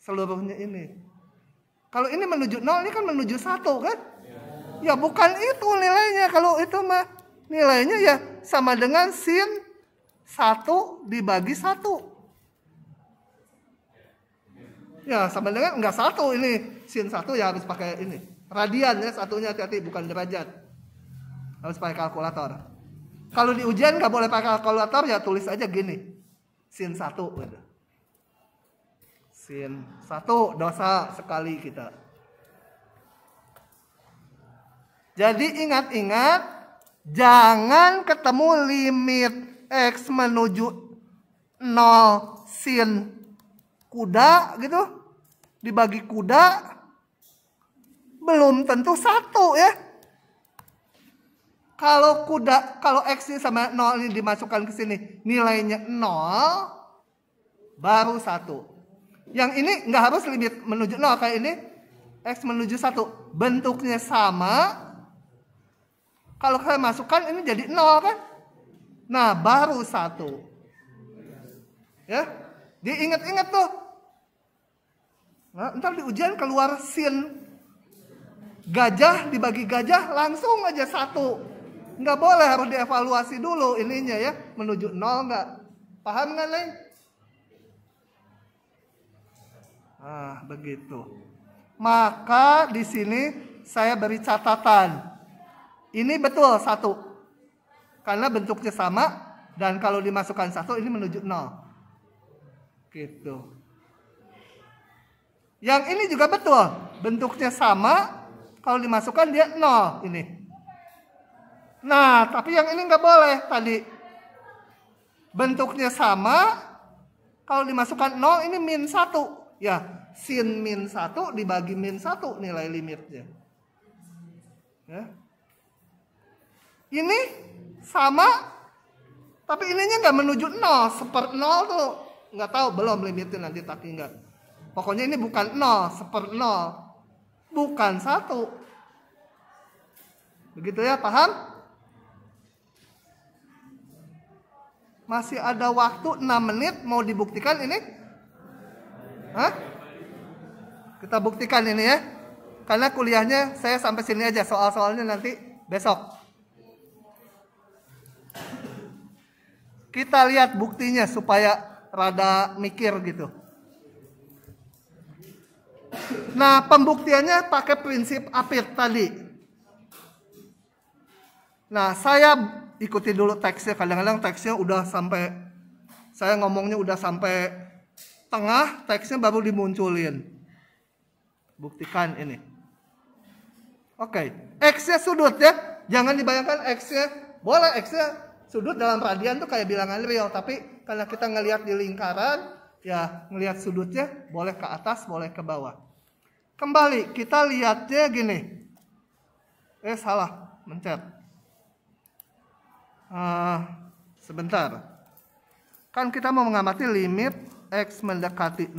Speaker 1: Seluruhnya ini. Kalau ini menuju 0, ini kan menuju 1 kan? Ya bukan itu nilainya. Kalau itu mah nilainya ya sama dengan sin 1 dibagi 1. Ya sama dengan enggak 1 ini. Sin 1 ya harus pakai ini. Radian ya, satunya hati-hati, bukan derajat. Harus pakai kalkulator. Kalau di ujian nggak boleh pakai kalkulator, ya tulis aja gini. Sin 1 gitu. Sin 1, dosa sekali kita. Jadi ingat-ingat, jangan ketemu limit X menuju 0 sin kuda gitu, dibagi kuda, belum tentu 1 ya. Kalau X sama 0 ini dimasukkan ke sini, nilainya 0, baru 1. Yang ini nggak harus limit menuju 0, kayak ini X menuju 1. Bentuknya sama. Kalau saya masukkan ini jadi 0 kan? Nah, baru 1. Ya, diingat-ingat tuh. Nah, ntar di ujian keluar sin gajah dibagi gajah, langsung aja 1. Nggak boleh, harus dievaluasi dulu ininya ya. Menuju 0 nggak? Paham nggak, Neng? Begitu. Maka di sini saya beri catatan. Ini betul 1. Karena bentuknya sama dan kalau dimasukkan 1 ini menuju 0. Gitu. Yang ini juga betul. Bentuknya sama, kalau dimasukkan dia 0 ini. Nah, tapi yang ini nggak boleh tadi. Bentuknya sama, kalau dimasukkan 0 ini min 1. Ya, sin min 1 dibagi min 1 nilai limitnya. Ya. Ini sama, tapi ininya nggak menuju 0. Seper 0 tuh nggak tahu, belum limitnya nanti tak ingat. Pokoknya ini bukan 0, seper 0. Bukan 1. Begitu ya, paham? Masih ada waktu 6 menit, mau dibuktikan ini? Kita buktikan ini ya. Karena kuliahnya saya sampai sini aja, soal-soalnya nanti besok. Kita lihat buktinya supaya rada mikir gitu. Nah, pembuktiannya pakai prinsip Apert tadi. Nah, saya ikuti dulu teksnya. Kadang-kadang teksnya udah sampai, saya ngomongnya udah sampai tengah, teksnya baru dimunculin. Buktikan ini. Oke, X-nya sudut ya. Jangan dibayangkan X-nya, boleh X-nya sudut dalam radian tuh kayak bilangan real. Tapi karena kita ngelihat di lingkaran, ya ngelihat sudutnya boleh ke atas, boleh ke bawah. Kembali, kita lihatnya gini. Salah, mencet. Sebentar. Kan kita mau mengamati limit X mendekati 0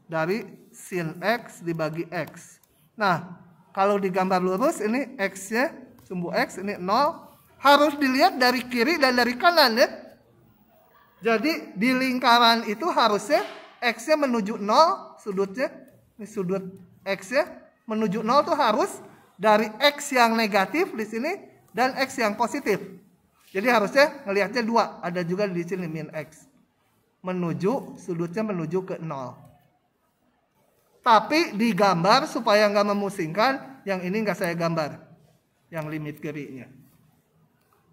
Speaker 1: dari sin X dibagi X. Nah, kalau di gambar lurus ini X-nya, sumbu X ini 0. Harus dilihat dari kiri dan dari kanan ya. Jadi di lingkaran itu harusnya X-nya menuju 0, sudutnya, ini sudut X-nya menuju 0 tuh harus dari X yang negatif di sini dan X yang positif. Jadi harusnya ngelihatnya 2. Ada juga di sini min X. Sudutnya menuju ke 0. Tapi digambar supaya nggak memusingkan, yang ini nggak saya gambar. Yang limit kirinya.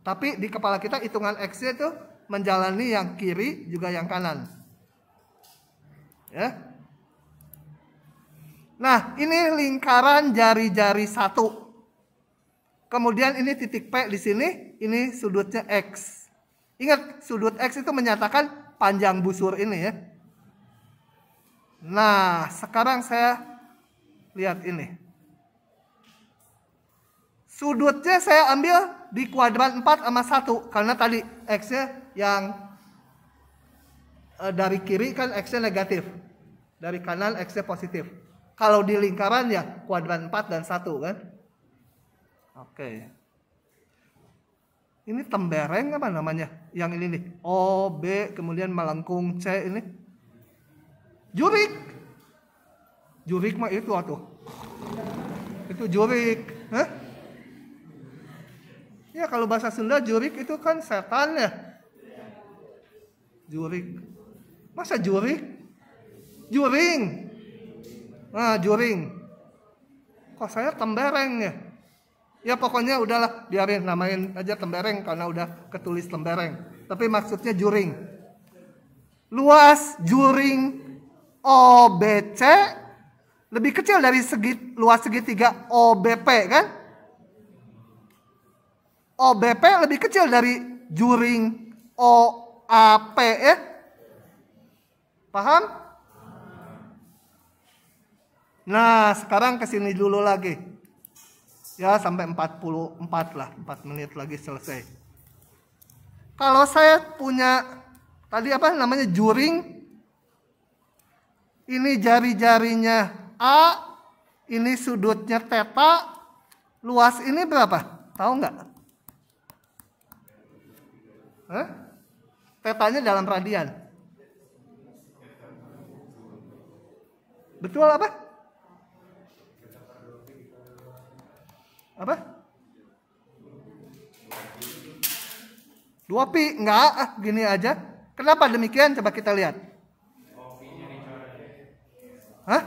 Speaker 1: Tapi di kepala kita hitungan X-nya itu menjalani yang kiri juga yang kanan. Ya. Nah, ini lingkaran jari-jari 1. Kemudian ini titik P di sini, ini sudutnya X. Ingat, sudut X itu menyatakan panjang busur ini ya. Nah, sekarang saya lihat ini. Sudutnya saya ambil di kuadran 4 sama 1. Karena tadi X-nya yang dari kiri kan X-nya negatif. Dari kanan X-nya positif. Kalau di lingkaran ya kuadran 4 dan 1 kan. Oke. Ini tembereng apa namanya? Yang ini nih. O, B, kemudian melengkung C ini. Jurik. Jurik mah itu atuh. Itu jurik. Hah? Ya kalau bahasa Sunda jurik itu kan setan ya. Jurik. Masa jurik? Juring. Nah, juring. Kok saya tembereng ya? Ya pokoknya udahlah, biarin namain aja tembereng karena udah ketulis tembereng. Tapi maksudnya juring. Luas juring OBC lebih kecil dari luas segitiga OBP kan? OBP lebih kecil dari juring OAP ya? Paham? Nah, sekarang kesini dulu lagi. Ya, sampai 44 lah. 4 menit lagi selesai. Kalau saya punya, tadi apa namanya, juring. Ini jari-jarinya A. Ini sudutnya theta. Luas ini berapa? Tahu nggak? Tetanya dalam radian. Betul apa? Apa? 2 pi? Enggak, gini aja. Kenapa demikian? Coba kita lihat. Hah?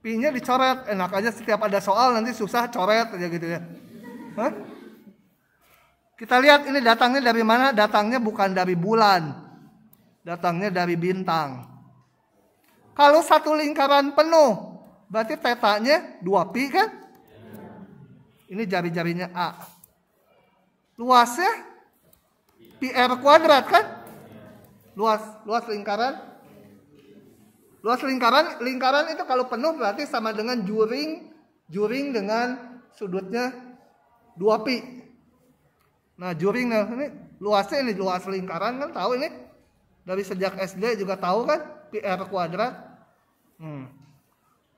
Speaker 1: Pi-nya dicoret. Enak aja setiap ada soal nanti susah coret aja gitu ya. Hah? Kita lihat ini datangnya dari mana? Datangnya bukan dari bulan. Datangnya dari bintang. Kalau satu lingkaran penuh, berarti tetanya 2 pi kan? Ini jari-jarinya A. Luasnya pi r kuadrat kan? Luas lingkaran. Luas lingkaran itu kalau penuh berarti sama dengan juring dengan sudutnya 2 pi. Nah, juring ini luasnya ini luas lingkaran kan tahu ini. Dari sejak SD juga tahu kan pi r kuadrat.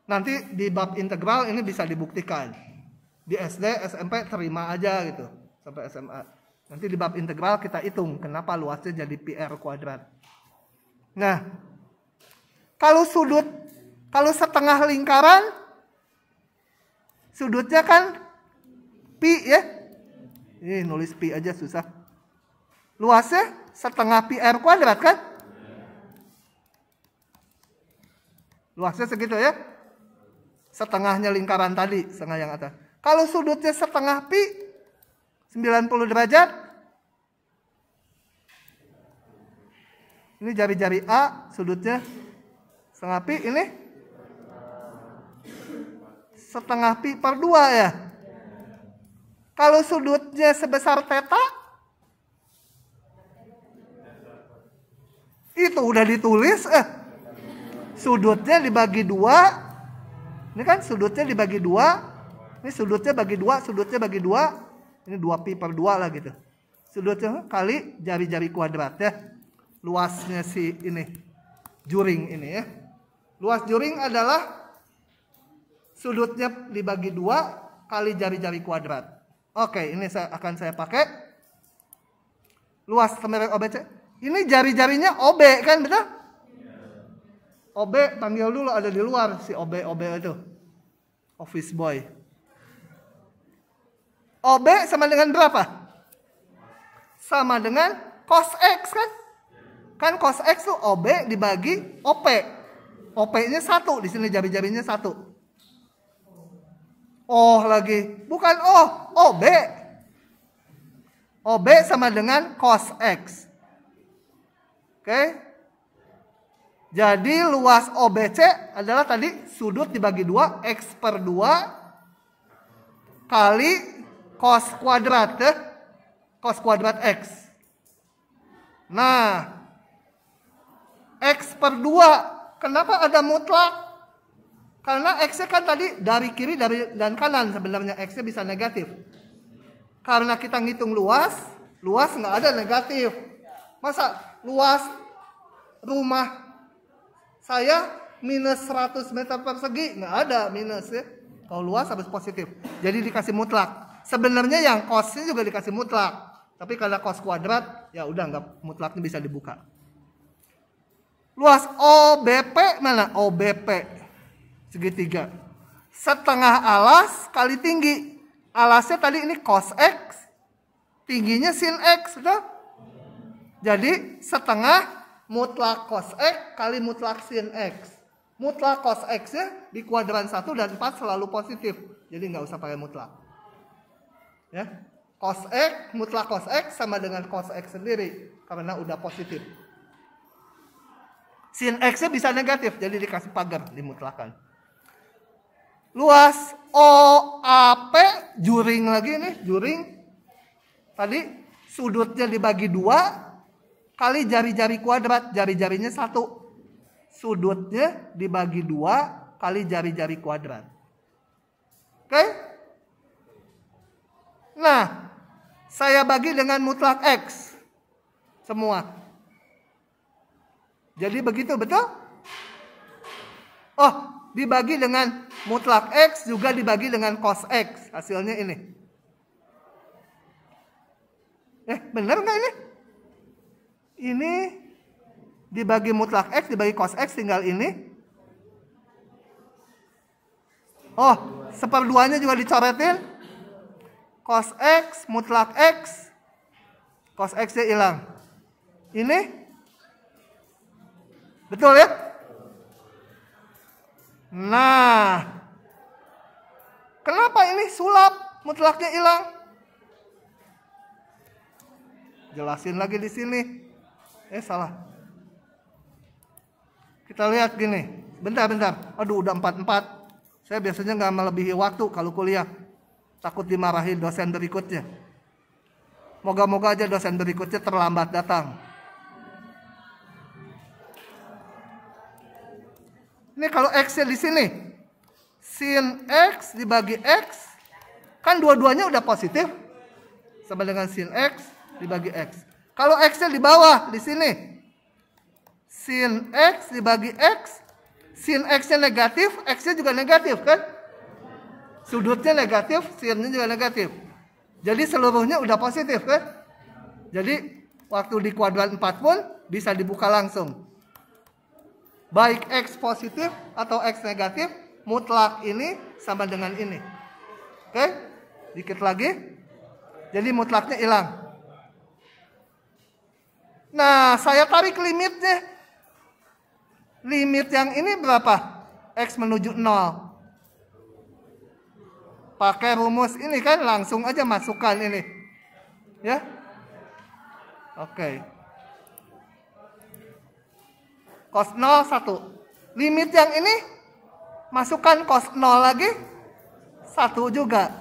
Speaker 1: Nanti di bab integral ini bisa dibuktikan. Di SD, SMP terima aja gitu sampai SMA. Nanti di bab integral kita hitung kenapa luasnya jadi pi r kuadrat. Nah, kalau setengah lingkaran sudutnya kan pi ya. Ini nulis pi aja susah. Luasnya setengah pi r kuadrat kan? Luasnya segitu ya. Setengahnya lingkaran tadi, setengah yang atas. Kalau sudutnya setengah pi, 90 derajat. Ini jari-jari A, sudutnya setengah pi, ini setengah pi per 2 ya. Kalau sudutnya sebesar theta, itu udah ditulis, sudutnya dibagi 2. Ini kan sudutnya dibagi 2. Ini sudutnya bagi 2, sudutnya bagi 2. Ini 2 pi per 2 lah gitu. Sudutnya kali jari-jari kuadrat ya. Luasnya si ini. Juring ini ya. Luas juring adalah sudutnya dibagi 2 kali jari-jari kuadrat. Oke, ini akan saya pakai. Luas tembereng OBC. Ini jari-jarinya OB kan, betul? OB panggil dulu, ada di luar si OB itu. Office boy. OB sama dengan berapa? sama dengan cos X kan? Kan cos X tuh OB dibagi OP. OP-nya 1, di sini jari-jarinya 1. Oh lagi, bukan OB. OB sama dengan cos X. Oke. Jadi luas OBC adalah tadi sudut dibagi 2, X per 2 kali cos kuadrat ya. Cos kuadrat X. Nah, X per 2. Kenapa ada mutlak? Karena X-nya kan tadi dari kiri dan kanan. Sebenarnya X-nya bisa negatif. Karena kita ngitung luas nggak ada negatif. Masa luas rumah saya minus 100 meter persegi? Nggak ada minus ya. Kalau luas harus positif. Jadi dikasih mutlak. Sebenarnya yang cosnya juga dikasih mutlak. Tapi karena cos kuadrat, ya udah nggak, mutlaknya bisa dibuka. Luas OBP mana? OBP segitiga. Setengah alas kali tinggi. Alasnya tadi ini cos X. Tingginya sin X. Sudah? Jadi setengah mutlak cos X kali mutlak sin X. Mutlak cos X-nya di kuadran 1 dan 4 selalu positif. Jadi nggak usah pakai mutlak. Ya. Cos X, mutlak cos X sama dengan cos X sendiri. Karena udah positif. Sin X-nya bisa negatif. Jadi dikasih pagar, dimutlakan. Luas OAP, juring lagi nih. Juring. Tadi sudutnya dibagi 2. Kali jari-jari kuadrat, jari-jarinya 1. Sudutnya dibagi 2 kali jari-jari kuadrat. Oke? Nah, saya bagi dengan mutlak X. Semua. Jadi begitu, betul? Oh, dibagi dengan mutlak X juga dibagi dengan cos X. Hasilnya ini. Benar nggak ini? Ini dibagi mutlak X, dibagi cos X, tinggal ini. Oh, 1/2-nya juga dicoretin. Cos X, mutlak X. Cos X-nya hilang. Ini. Betul ya? Nah. Kenapa ini sulap, mutlaknya hilang? Jelasin lagi di sini. Salah. Kita lihat gini. Bentar. Aduh, udah 44. Saya biasanya nggak melebihi waktu kalau kuliah. Takut dimarahin dosen berikutnya. Moga-moga aja dosen berikutnya terlambat datang. Ini kalau X-nya di sini. Sin X dibagi X. Kan dua-duanya udah positif. Sama dengan sin X dibagi X. Kalau X-nya di bawah, di sini. Sin X dibagi X. Sin X-nya negatif, X-nya juga negatif kan? Sudutnya negatif, sin-nya juga negatif. Jadi seluruhnya udah positif kan? Jadi waktu di kuadran 4 pun bisa dibuka langsung. Baik X positif atau X negatif, mutlak ini sama dengan ini. Oke? Dikit lagi. Jadi mutlaknya hilang. Nah, saya tarik limitnya. Limit yang ini berapa? X menuju 0. Pakai rumus ini kan, langsung aja masukkan ini. Ya? Oke. Cos 0, 1. Limit yang ini, masukkan cos 0 lagi, 1 juga.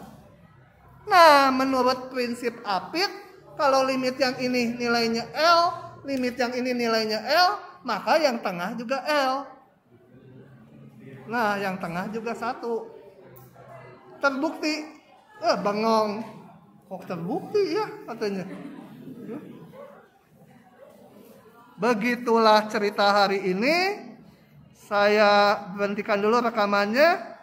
Speaker 1: Nah, menurut prinsip Apit, kalau limit yang ini nilainya L, limit yang ini nilainya L, maka yang tengah juga L. Nah, yang tengah juga 1. Terbukti. Bengong. Kok terbukti ya katanya. Begitulah cerita hari ini. Saya berhentikan dulu rekamannya.